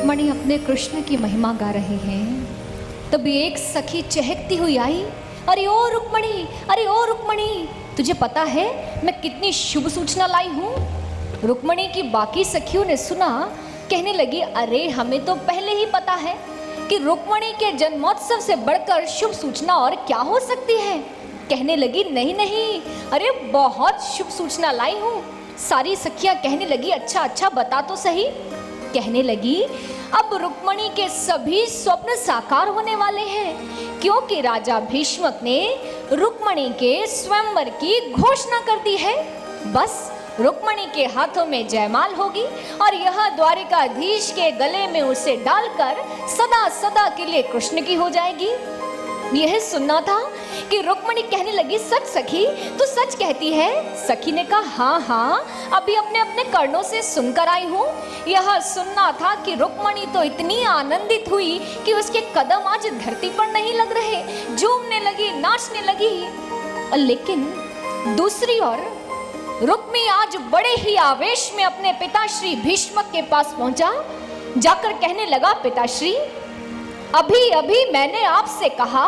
रुक्मणी अपने कृष्ण की महिमा गा रहे हैं, तभी एक सखी चहकती हुई आई। अरे ओ रुक्मणी, अरे ओ रुक्मणी, तुझे पता है मैं कितनी शुभ सूचना लाई हूँ। रुक्मणी की बाकी सखियों ने सुना, कहने लगी अरे हमें तो पहले ही पता है कि रुक्मणी के जन्मोत्सव से बढ़कर शुभ सूचना और क्या हो सकती है। कहने लगी नहीं नहीं, अरे बहुत शुभ सूचना लाई हूँ। सारी सखियाँ कहने लगी अच्छा अच्छा बता तो सही। कहने लगी अब रुक्मणी के सभी स्वप्न साकार होने वाले हैं, क्योंकि राजा भीष्मक ने रुक्मणी के स्वयंवर की घोषणा कर दी है। बस रुक्मणी के हाथों में जयमाल होगी और यह द्वारिकाधीश के गले में उसे डालकर सदा सदा के लिए कृष्ण की हो जाएगी। यह सुनना था कि रुक्मणी कहने लगी सच सखी, तू सच कहती है? सखी ने कहा हाँ हाँ, अभी अपने अपने कर्णों से सुनकर आई हूँ। यह सुनना था कि रुक्मणी तो इतनी आनंदित हुई कि उसके कदम आज धरती पर नहीं लग रहे, झूमने लगी, नाचने लगी। लेकिन दूसरी ओर रुक्मी आज बड़े ही आवेश में अपने पिताश्री भीष्मक के पास पहुंचा। जाकर कहने लगा पिताश्री, अभी अभी मैंने आपसे कहा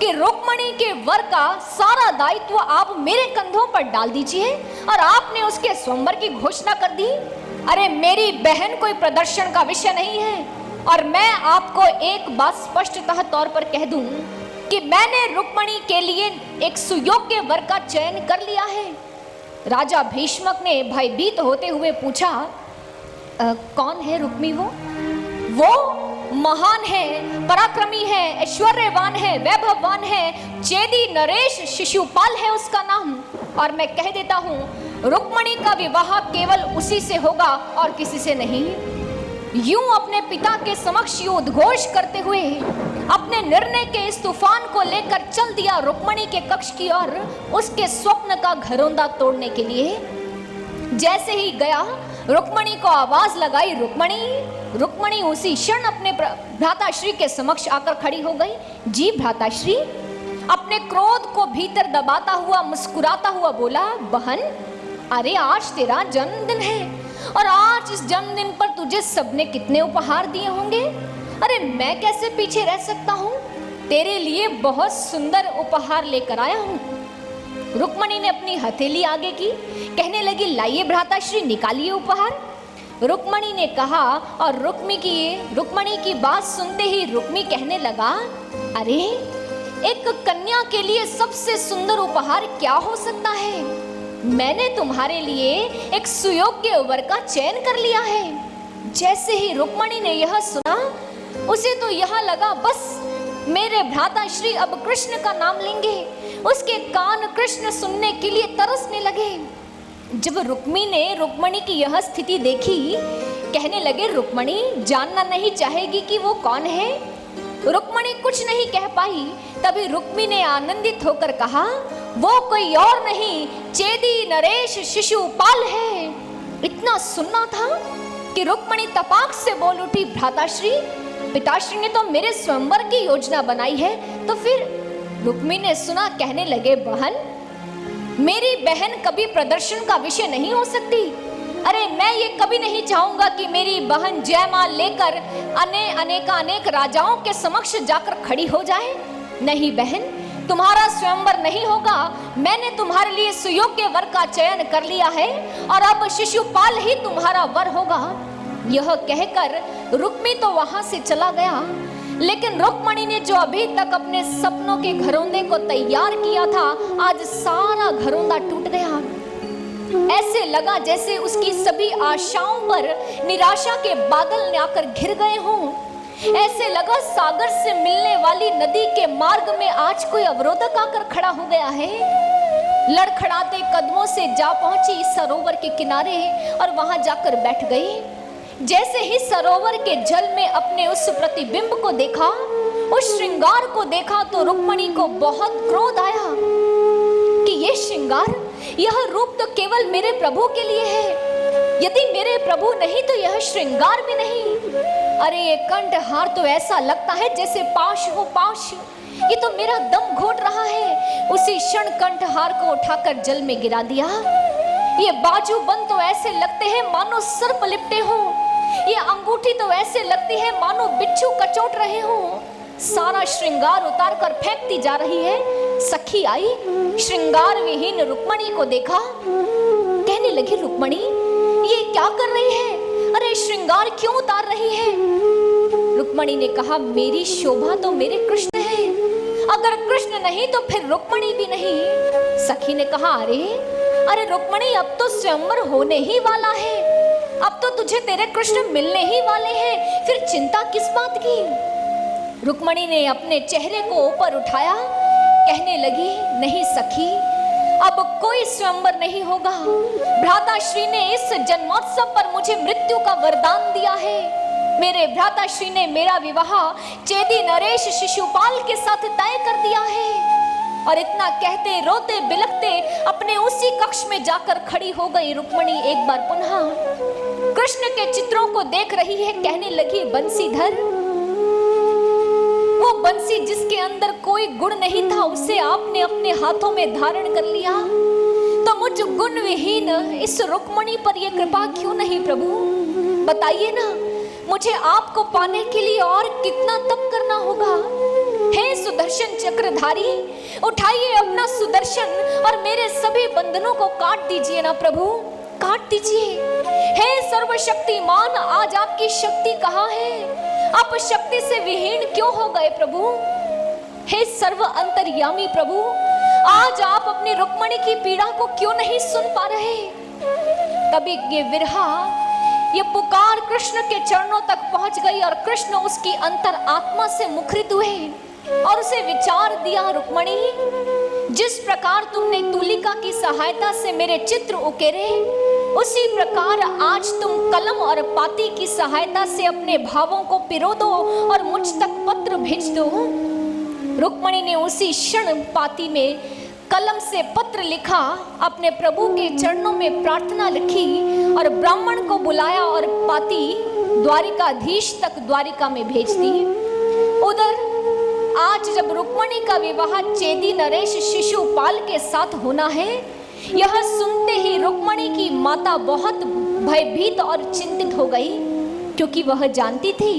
कि रुक्मणी के वर का सारा दायित्व आप मेरे कंधों पर डाल दीजिए और आपने उसके स्वयंवर की घोषणा कर दी। अरे मेरी बहन कोई प्रदर्शन का विषय नहीं है, और मैं आपको एक बात स्पष्टतः तौर पर कह दूं कि मैंने रुक्मणी के लिए एक सुयोग्य वर का चयन कर लिया है। राजा भीष्मक ने भयभीत होते हुए पूछा कौन है रुक्मी? वो महान है, पराक्रमी है, ऐश्वर्यवान है, वैभववान है, चेदी नरेश शिशुपाल है उसका नाम। और मैं कह देता हूँ रुक्मणी का विवाह केवल उसी से होगा और किसी से नहीं। यूं अपने पिता के समक्ष उद्घोष करते हुए अपने निर्णय के इस तूफान को लेकर चल दिया रुक्मणी के कक्ष की ओर, उसके स्वप्न का घरौंदा तोड़ने के लिए। जैसे ही गया रुक्मणी को आवाज लगाई रुक्मणी, रुक्मणी उसी क्षण अपने भ्राताश्री के समक्ष आकर खड़ी हो गई। जी भ्राताश्री। अपने क्रोध को भीतर दबाता हुआ मुस्कुराता हुआ बोला बहन, अरे आज तेरा जन्मदिन है और आज इस जन्मदिन पर तुझे सबने कितने उपहार दिए होंगे। अरे मैं कैसे पीछे रह सकता हूँ, तेरे लिए बहुत सुंदर उपहार लेकर आया हूँ। रुक्मणी ने अपनी हथेली आगे की, कहने लगी लाइए भ्राताश्री, निकालिए उपहार। रुक्मणी ने कहा और रुक्मणी की बात सुनते ही रुक्मी कहने लगा अरे एक कन्या के लिए सबसे सुंदर उपहार क्या हो सकता है? मैंने तुम्हारे लिए एक सुयोग्य वर का चयन कर लिया है। जैसे ही रुक्मणी ने यह सुना, उसे तो यह लगा बस मेरे भ्राताश्री अब कृष्ण का नाम लेंगे। उसके कान कृष्ण सुनने के लिए तरसने लगे। जब रुक्मी ने रुक्मणी की यह स्थिति देखी, कहने लगे रुक्मणी जानना नहीं चाहेगी कि वो कौन है? रुक्मणी कुछ नहीं कह पाई। तभी रुक्मी ने आनंदित होकर कहा वो कोई और नहीं, चेदी नरेश शिशुपाल है। इतना सुनना था कि रुक्मणी तपाक से बोल उठी भ्राताश्री, पिताश्री ने तो मेरे स्वयंवर की योजना बनाई है, तो फिर? रुक्मी ने सुना, कहने लगे बहन, मेरी बहन कभी प्रदर्शन का विषय नहीं हो सकती। अरे मैं ये कभी नहीं चाहूंगा कि मेरी बहन जयमाल लेकर अनेक राजाओं के समक्ष जाकर खड़ी हो जाए। नहीं बहन, तुम्हारा स्वयंवर नहीं होगा। मैंने तुम्हारे लिए सुयोग्य वर का चयन कर लिया है और अब शिशुपाल ही तुम्हारा वर होगा। यह कहकर रुक्मी तो वहां से चला गया, लेकिन रुक्मणी ने जो अभी तक अपने सपनों के घरौंदे को तैयार किया था, आज सारा घरौंदा टूट गया। ऐसे लगा जैसे उसकी सभी आशाओं पर निराशा के बादल आकर घिर गए हों। ऐसे लगा सागर से मिलने वाली नदी के मार्ग में आज कोई अवरोधक आकर खड़ा हो गया है। लड़खड़ाते कदमों से जा पहुंची सरोवर के किनारे और वहां जाकर बैठ गई। जैसे ही सरोवर के जल में अपने उस प्रतिबिंब को देखा, उस श्रृंगार को देखा, तो रुक्मणी को बहुत क्रोध आया कि ये श्रृंगार, यह रूप तो केवल मेरे प्रभु के लिए है। यदि मेरे प्रभु नहीं तो यह श्रृंगार भी नहीं। अरे ये कंठहार तो ऐसा लगता है जैसे पाश हो पाश, ये तो मेरा दम घोट रहा है। उसी क्षण कंठहार को उठाकर जल में गिरा दिया। ये बाजूबंद तो ऐसे लगते हैं मानो सर्प लिपटे हों। ये अंगूठी उठी तो ऐसे लगती है मानो बिच्छू कचोट रहे हो। सारा श्रृंगार उतार कर फेंकती जा रही है। सखी आई, श्रृंगार विहीन रुक्मणी को देखा, कहने लगी रुक्मणी ये क्या कर रही है? अरे श्रृंगार क्यों उतार रही है? रुक्मणी ने कहा मेरी शोभा तो मेरे कृष्ण है, अगर कृष्ण नहीं तो फिर रुक्मणी भी नहीं। सखी ने कहा अरे रुक्मणी अब तो स्वयंवर होने ही वाला है, अब तो तुझे तेरे कृष्ण मिलने ही वाले हैं, फिर चिंता किस बात की? रुक्मणी ने अपने चेहरे को ऊपर उठाया, कहने लगी नहीं सखी, अब कोई स्वयंवर नहीं होगा। भ्राताश्री ने इस जन्मोत्सव पर मुझे मृत्यु का वरदान दिया है। मेरे भ्राताश्री ने मेरा विवाह चेदी नरेश शिशुपाल के साथ तय कर दिया है। और इतना कहते रोते बिलखते अपने उसी कक्ष में जाकर खड़ी हो गई रुक्मणी। एक बार पुनः कृष्ण के चित्रों को देख रही है, कहने लगी बंसीधर, वो बंसी जिसके अंदर कोई गुण नहीं था उसे आपने अपने हाथों में धारण कर लिया, तो मुझ गुण विहीन इस रुक्मणी पर ये कृपा क्यों नहीं प्रभु? बताइए ना, मुझे आपको पाने के लिए और कितना तप करना होगा? हे सुदर्शन चक्रधारी, उठाइए अपना सुदर्शन और मेरे सभी बंधनों को काट दीजिए ना प्रभु, काट दीजिए। हे सर्वशक्तिमान, आज आपकी शक्ति कहाँ है? आप शक्ति से विहीन क्यों हो गए प्रभु? हे सर्व अंतर्यामी प्रभु, आज आप अपनी रुक्मणी की पीड़ा को क्यों नहीं सुन पा रहे? तभी ये विरहा, ये पुकार कृष्ण के चरणों तक पहुंच गई और कृष्ण उसकी अंतर आत्मा से मुखरित हुए और उसे विचार दिया, रुक्मणी जिस प्रकार तुमने तुलिका की सहायता से मेरे चित्र उकेरे, उसी प्रकार आज तुम कलम और पाती की सहायता से अपने भावों को पिरो दो और मुझ तक पत्र भेज दो। रुक्मणी ने उसी क्षण पाती में कलम से पत्र लिखा, अपने प्रभु के चरणों में प्रार्थना लिखी और ब्राह्मण को बुलाया और पाती द्वारिकाधीश तक द्वारिका में भेज दी। उधर आज जब रुक्मणी का विवाह चेदी नरेश शिशुपाल के साथ होना है, यह सुनते ही रुक्मणी की माता बहुत भयभीत और चिंतित हो गई, क्योंकि वह जानती थी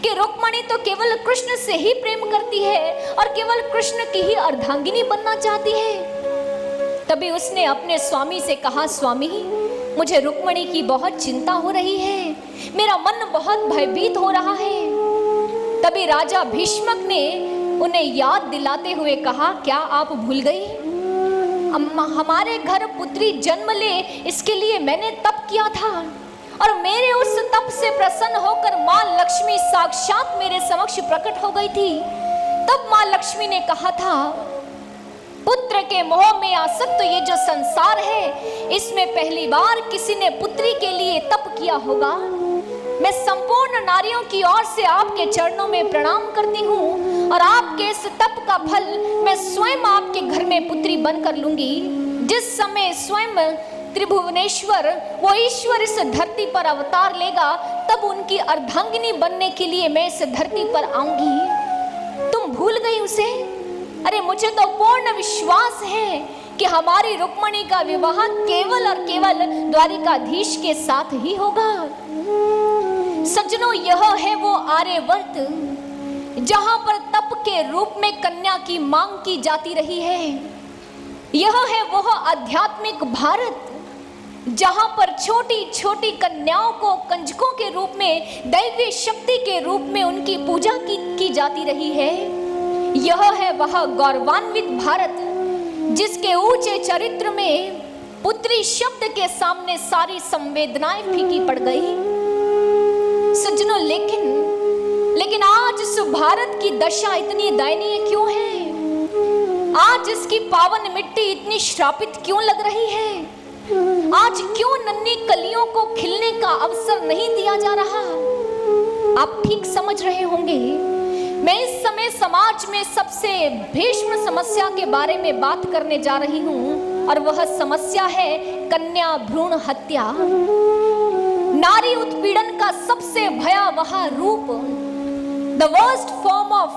कि रुक्मणी तो केवल कृष्ण से ही प्रेम करती है और केवल कृष्ण की ही अर्धांगिनी बनना चाहती है। तभी उसने अपने स्वामी से कहा, स्वामी मुझे रुक्मणी की बहुत चिंता हो रही है, मेरा मन बहुत भयभीत हो रहा है। तभी राजा भीष्मक ने उन्हें याद दिलाते हुए कहा, क्या आप भूल गई? हमारे घर पुत्री जन्म ले, इसके लिए मैंने तप किया था और मेरे उस तप से प्रसन्न होकर माँ लक्ष्मी साक्षात मेरे समक्ष प्रकट हो गई थी। तब माँ लक्ष्मी ने कहा था, पुत्र के मोह में आसक्त ये जो संसार है, इसमें पहली बार किसी ने पुत्री के लिए तप किया होगा। मैं संपूर्ण नारियों की ओर से आपके चरणों में प्रणाम करती हूँ और आपके इस तप का फल मैं स्वयं आपके घर में पुत्री बनकर लूंगी। जिस समय स्वयं त्रिभुवनेश्वर वो ईश्वर इस धरती पर अवतार लेगा, तब उनकी अर्धांगिनी बनने के लिए मैं इस धरती पर आऊंगी। तुम भूल गई उसे? अरे मुझे तो पूर्ण विश्वास है कि हमारी रुक्मणी का विवाह केवल और केवल द्वारिकाधीश के साथ ही होगा। सज्जनों, यह है वो आर्यवर्त जहां पर तप के रूप में कन्या की मांग की जाती रही है। यह है वह आध्यात्मिक भारत जहां पर छोटी छोटी कन्याओं को कंजकों के रूप में, दैवीय शक्ति के रूप में उनकी पूजा की जाती रही है। यह है वह गौरवान्वित भारत जिसके ऊंचे चरित्र में पुत्री शब्द के सामने सारी संवेदनाएं फीकी पड़ गई। सज्जनों, लेकिन आज इस भारत की दशा इतनी दयनीय क्यों है? आज इसकी पावन मिट्टी इतनी श्रापित क्यों लग रही है? आज क्यों नन्ही कलियों को खिलने का अवसर नहीं दिया जा रहा? आप ठीक समझ रहे होंगे, मैं इस समय समाज में सबसे भीष्म समस्या के बारे में बात करने जा रही हूं और वह समस्या है कन्या भ्रूण हत्या। नारी उत्पीड़न का सबसे भयावह रूप, the worst form of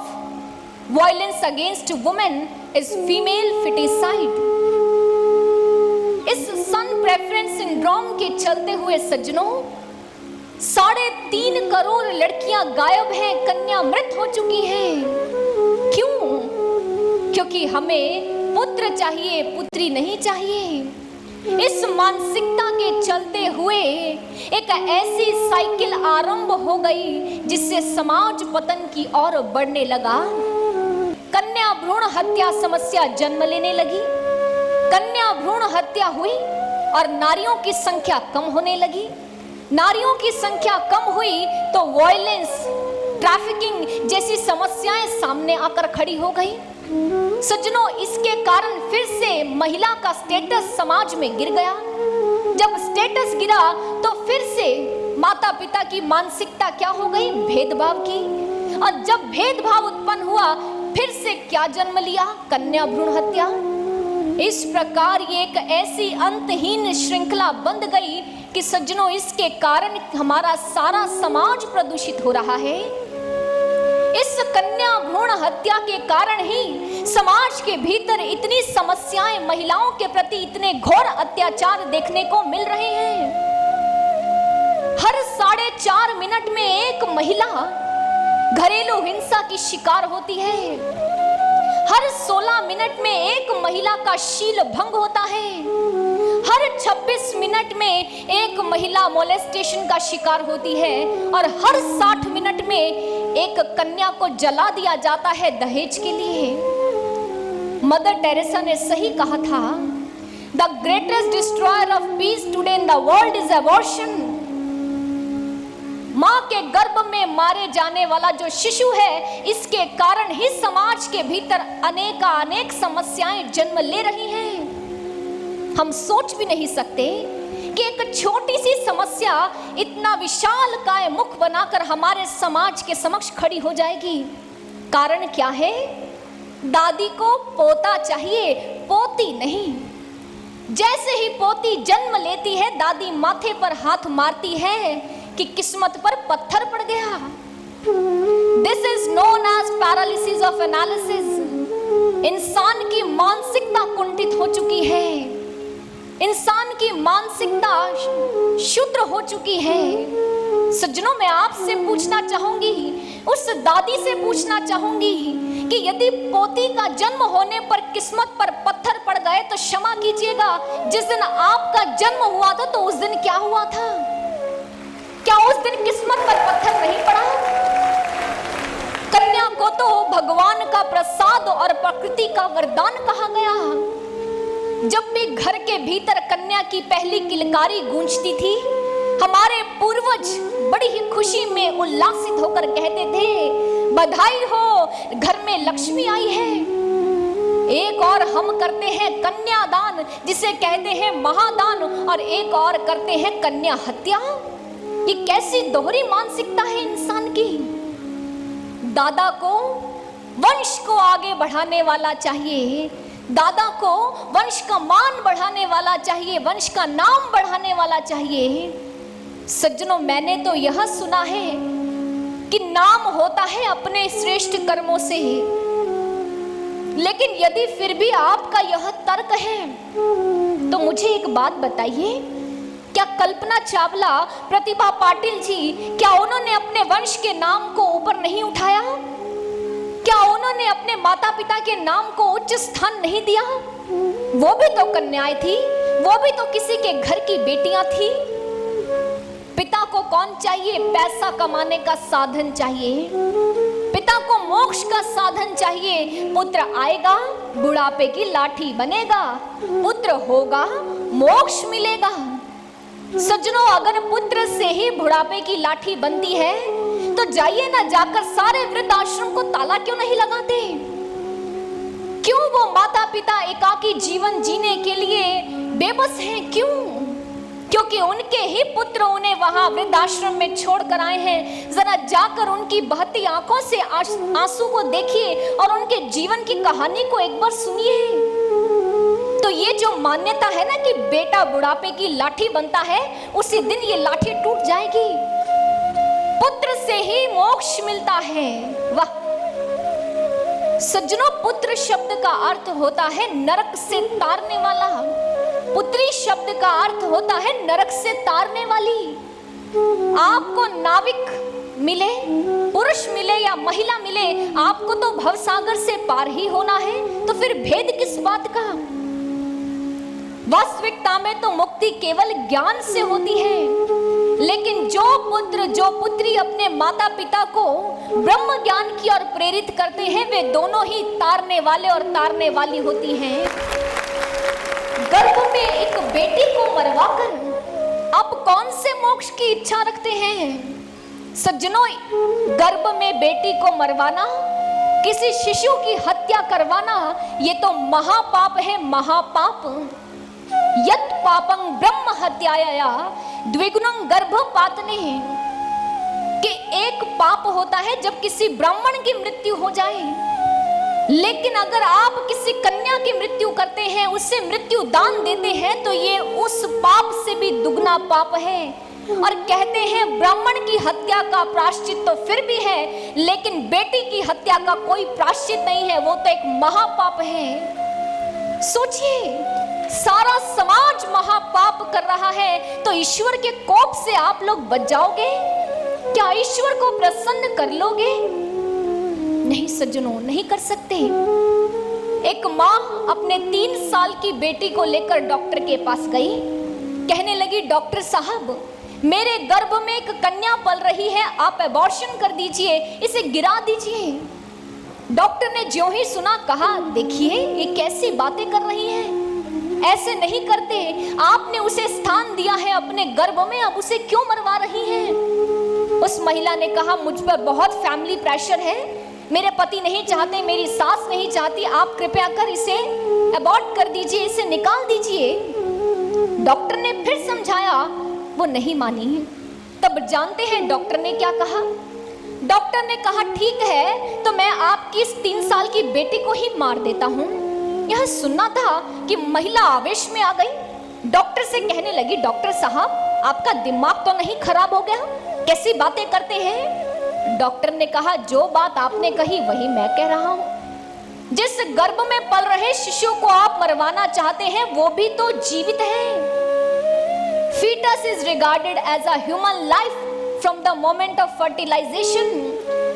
violence against women is female feticide। इस सन प्रेफरेंस सिंड्रोम के चलते हुए सज्जनों, 3.5 करोड़ लड़कियां गायब हैं, कन्या मृत हो चुकी हैं। क्यों? क्योंकि हमें पुत्र चाहिए, पुत्री नहीं चाहिए। इस मानसिकता के चलते हुए एक ऐसी साइकिल आरंभ हो गई जिससे समाज पतन की ओर बढ़ने लगा। कन्या भ्रूण हत्या समस्या जन्म लेने लगी, कन्या भ्रूण हत्या हुई और नारियों की संख्या कम होने लगी। नारियों की संख्या कम हुई तो वायलेंस, ट्रैफिकिंग जैसी समस्याएं सामने आकर खड़ी हो गई। सज्जनों, इसके कारण फिर से महिला का स्टेटस समाज में गिर गया। जब स्टेटस गिरा तो फिर से माता पिता की मानसिकता क्या हो गई? भेदभाव की। और जब भेदभाव उत्पन्न हुआ फिर से क्या जन्म लिया? कन्या भ्रूण हत्या। इस प्रकार ये एक ऐसी अंतहीन श्रृंखला बंध गई कि सज्जनों, इसके कारण हमारा सारा समाज प्रदूषित हो रहा है। इस कन्या भ्रूण हत्या के कारण ही समाज के भीतर इतनी समस्याएं, महिलाओं के प्रति इतने घोर अत्याचार देखने को मिल रहे हैं। हर 4.5 मिनट में एक महिला घरेलू हिंसा की शिकार होती है। हर 16 मिनट में एक महिला का शील भंग होता है। हर 26 मिनट में एक महिला मोलेस्टेशन का शिकार होती है और हर 60 मिनट में एक कन्या को जला दिया जाता है दहेज के लिए। मदर टेरेसा ने सही कहा था, the greatest destroyer of peace today in the world is abortion. मां के गर्भ में मारे जाने वाला जो शिशु है, इसके कारण ही समाज के भीतर अनेक समस्याएं जन्म ले रही हैं। हम सोच भी नहीं सकते कि एक छोटी सी समस्या इतना विशाल काय मुख बनाकर हमारे समाज के समक्ष खड़ी हो जाएगी। कारण क्या है? दादी को पोता चाहिए, पोती नहीं। जैसे ही पोती जन्म लेती है, दादी माथे पर हाथ मारती है कि किस्मत पर पत्थर पड़ गया। This is known as paralysis of analysis. इंसान की मानसिकता कुंठित हो चुकी है, इंसान की मानसिकता क्षुद्र हो चुकी है। सज्जनों, मैं आपसे पूछना चाहूंगी, उस दादी से पूछना चाहूंगी कि यदि पोती का जन्म होने पर किस्मत पर पत्थर पड़ गए तो क्षमा कीजिएगा, जिस दिन आपका जन्म हुआ था तो उस दिन क्या हुआ था? क्या उस दिन किस्मत पर पत्थर नहीं पड़ा? कन्या को तो भगवान का प्रसाद और प्रकृति का वरदान कहा गया। जब भी घर के भीतर कन्या की पहली किलकारी गूंजती थी, हमारे पूर्वज बड़ी ही खुशी में उल्लासित होकर कहते थे, बधाई हो, घर में लक्ष्मी आई है। एक और हम करते हैं कन्यादान, जिसे कहते हैं महादान, और एक और करते हैं कन्या हत्या। ये कैसी दोहरी मानसिकता है इंसान की। दादा को वंश को आगे बढ़ाने वाला चाहिए, दादा को वंश का मान बढ़ाने वाला चाहिए, वंश का नाम बढ़ाने वाला चाहिए। सज्जनों, मैंने तो यह सुना है कि नाम होता है अपने श्रेष्ठ कर्मों से। लेकिन यदि फिर भी आपका यह तर्क है तो मुझे एक बात बताइए, क्या कल्पना चावला, प्रतिभा पाटिल जी, क्या उन्होंने अपने वंश के नाम को ऊपर नहीं उठाया? क्या उन्होंने अपने माता पिता के नाम को उच्च स्थान नहीं दिया? वो भी तो कन्याएं थी, वो भी तो किसी के घर की बेटियां थी। पिता को कौन चाहिए? पैसा कमाने का साधन चाहिए, पिता को मोक्ष का साधन चाहिए। पुत्र आएगा, बुढ़ापे की लाठी बनेगा, पुत्र होगा, मोक्ष मिलेगा। सज्जनों, अगर पुत्र से ही बुढ़ापे की लाठी बनती है तो जाइए ना, जाकर सारे वृद्धाश्रम को ताला क्यों नहीं लगाते? क्यों वो माता पिता एकाकी जीवन जीने के लिए बेबस हैं? क्यों? क्योंकि उनके ही पुत्र उन्हें वहां वृद्धाश्रम में छोड़ कर आए हैं। जरा जाकर उनकी बहती आंखों से आंसू को देखिए और उनके जीवन की कहानी को एक बार सुनिए। तो ये जो मान्यता है ना कि बेटा बुढ़ापे की लाठी बनता है, उसी दिन ये लाठी टूट जाएगी। पुत्र से ही मोक्ष मिलता है। वाह सज्जनों, पुत्र शब्द का अर्थ होता है नरक से तारने वाला, पुत्री शब्द का अर्थ होता है नरक से तारने वाली। आपको नाविक मिले, पुरुष मिले या महिला मिले, आपको तो भवसागर से पार ही होना है, तो फिर भेद किस बात का? वास्तविकता में तो मुक्ति केवल ज्ञान से होती है, लेकिन जो पुत्र जो पुत्री अपने माता पिता को ब्रह्म ज्ञान की ओर प्रेरित करते हैं, वे दोनों ही तारने वाले और तारने वाली होती हैं। गर्भ में एक बेटी को मरवाकर आप कौन से मोक्ष की इच्छा रखते हैं? सज्जनों, गर्भ में बेटी को मरवाना, किसी शिशु की हत्या करवाना, ये तो महापाप है, महापाप। यत् पापं ब्रह्म हत्याया द्विगुणं गर्भपातने, कि एक पाप होता है जब किसी ब्राह्मण की मृत्यु हो जाए, लेकिन अगर आप किसी कन्या की मृत्यु करते हैं, उससे मृत्यु दान देते हैं, तो ये उस पाप से भी दुगना पाप है। और कहते हैं ब्राह्मण की हत्या का प्रायश्चित तो फिर भी है, लेकिन बेटी की हत्या का कोई प्रायश्चित नहीं है, वो तो एक महापाप है। सोचिए, सारा समाज महापाप कर रहा है, तो ईश्वर के कोप से आप लोग बच जाओगे? क्या ईश्वर को प्रसन्न कर लोगे? नहीं सज्जनों, नहीं कर सकते। एक माँ अपने 3 साल की बेटी को लेकर डॉक्टर के पास गई, कहने लगी, डॉक्टर साहब, मेरे गर्भ में एक कन्या पल रही है, आप अबॉर्शन कर दीजिए, इसे गिरा दीजिए। डॉक्टर ने ज्यों ही सुना, कहा, देखिए ये कैसी बातें कर रही हैं, ऐसे नहीं करते, आपने उसे स्थान दिया है अपने गर्भ में, अब उसे क्यों मरवा रही हैं? उस महिला ने कहा, मुझ पर बहुत फैमिली प्रेशर है, मेरे पति नहीं चाहते, मेरी सास नहीं चाहती, आप कृपया कर इसे अबॉर्ट कर दीजिए, इसे निकाल दीजिए। डॉक्टर ने फिर समझाया, वो नहीं मानी। तब जानते हैं डॉक्टर ने क्या कहा? डॉक्टर ने कहा, ठीक है, तो मैं आपकी इस 3 साल की बेटी को ही मार देता हूँ। यह सुनना था कि महिला आवेश में आ गई, डॉक्टर से कहने लगी, डॉक्टर साहब, आपका दिमाग तो नहीं खराब हो गया? कैसी बातें करते हैं? डॉक्टर ने कहा, जो बात आपने कही वही मैं कह रहा हूं। जिस गर्भ में पल रहे शिशु को आप मरवाना चाहते हैं, वो भी तो जीवित है। Fetus is regarded as a human life from the moment of fertilization.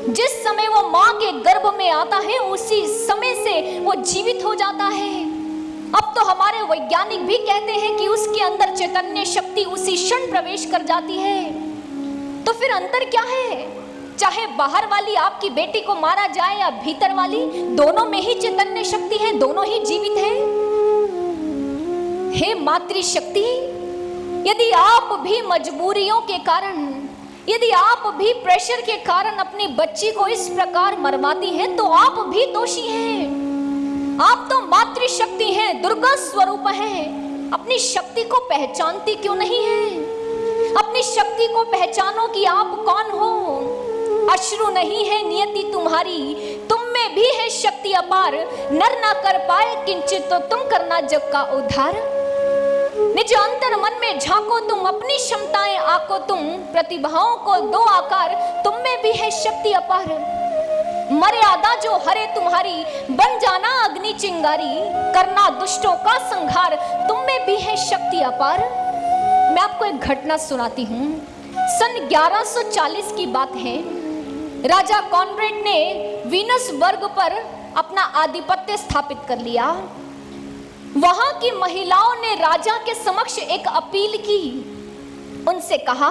जिस समय वो माँ के गर्भ में आता है, उसी समय से वो जीवित हो जाता है। अब तो हमारे वैज्ञानिक भी कहते हैं कि उसके अंदर चैतन्य शक्ति उसी क्षण प्रवेश कर जाती है। तो फिर अंतर क्या है? चाहे बाहर वाली आपकी बेटी को मारा जाए या भीतर वाली, दोनों में ही चैतन्य शक्ति है, दोनों ही जीवित है। हे मातृशक्ति, यदि आप भी मजबूरियों के कारण, यदि आप भी प्रेशर के कारण अपनी बच्ची को इस प्रकार मरवाती हैं, तो आप भी दोषी हैं। आप तो मातृशक्ति हैं, दुर्गा स्वरूप हैं। अपनी शक्ति को पहचानती क्यों नहीं है? अपनी शक्ति को पहचानो कि आप कौन हो। अश्रु नहीं है नियति तुम्हारी, तुम में भी है शक्ति अपार। नर ना कर पाए किंचित, तो तुम करना जग का उद्धार। निज अंतर मन में झांको तुम, अपनी क्षमताएं आको तुम, प्रतिभाओं को दो आकार, तुम में भी है शक्ति अपार। मर्यादा जो हरे तुम्हारी, बन जाना अग्नि चिंगारी, करना दुष्टों का संहार, तुम में भी है शक्ति अपार। मैं आपको एक घटना सुनाती हूँ। सन 1140 की बात है। राजा कॉनरेड ने वीनस वर्ग पर अपना आधिपत्य स्थापित कर लिया। वहां की महिलाओं ने राजा के समक्ष एक अपील की। उनसे कहा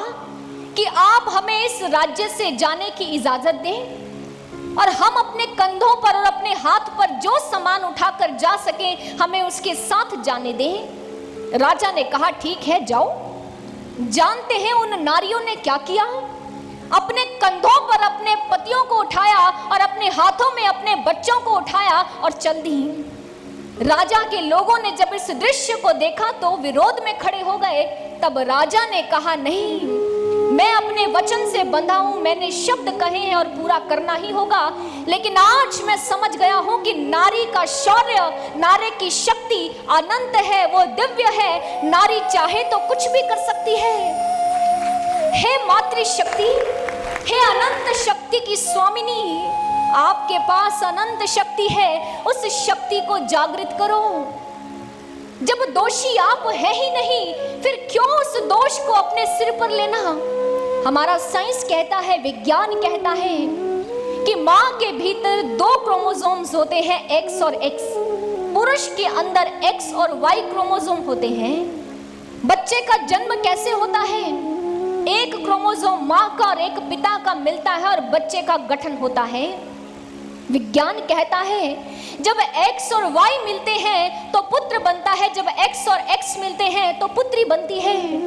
कि आप हमें इस राज्य से जाने की इजाजत दें और हम अपने कंधों पर और अपने हाथ पर जो सामान उठाकर जा सके, हमें उसके साथ जाने दें। राजा ने कहा, ठीक है, जाओ। जानते हैं उन नारियों ने क्या किया? अपने कंधों पर अपने पतियों को उठाया और अपने हाथों में अपने बच्चों को उठाया और चल दी। राजा के लोगों ने जब इस दृश्य को देखा तो विरोध में खड़े हो गए। तब राजा ने कहा, नहीं, मैं अपने वचन से बंधा हूं, मैंने शब्द कहे हैं और पूरा करना ही होगा। लेकिन आज मैं समझ गया हूं कि नारी का शौर्य, नारी की शक्ति अनंत है, वो दिव्य है। नारी चाहे तो कुछ भी कर सकती है। हे मातृशक्ति, हे अनंत शक्ति की स्वामिनी, आपके पास अनंत शक्ति है, उस शक्ति को जागृत करो। जब दोषी आप है ही नहीं, फिर क्यों उस दोष को अपने सिर पर लेना? हमारा साइंस कहता है, विज्ञान कहता है कि मां के भीतर 2 क्रोमोसोम्स होते हैं, एक्स और एक्स। पुरुष के अंदर एक्स और वाई क्रोमोसोम होते हैं। बच्चे का जन्म कैसे होता है? एक क्रोमोसोम मां का और एक पिता का मिलता है और बच्चे का गठन होता है। विज्ञान कहता है जब एक्स और वाई मिलते हैं तो पुत्र बनता है, जब एक्स और एक्स मिलते हैं तो पुत्री बनती है।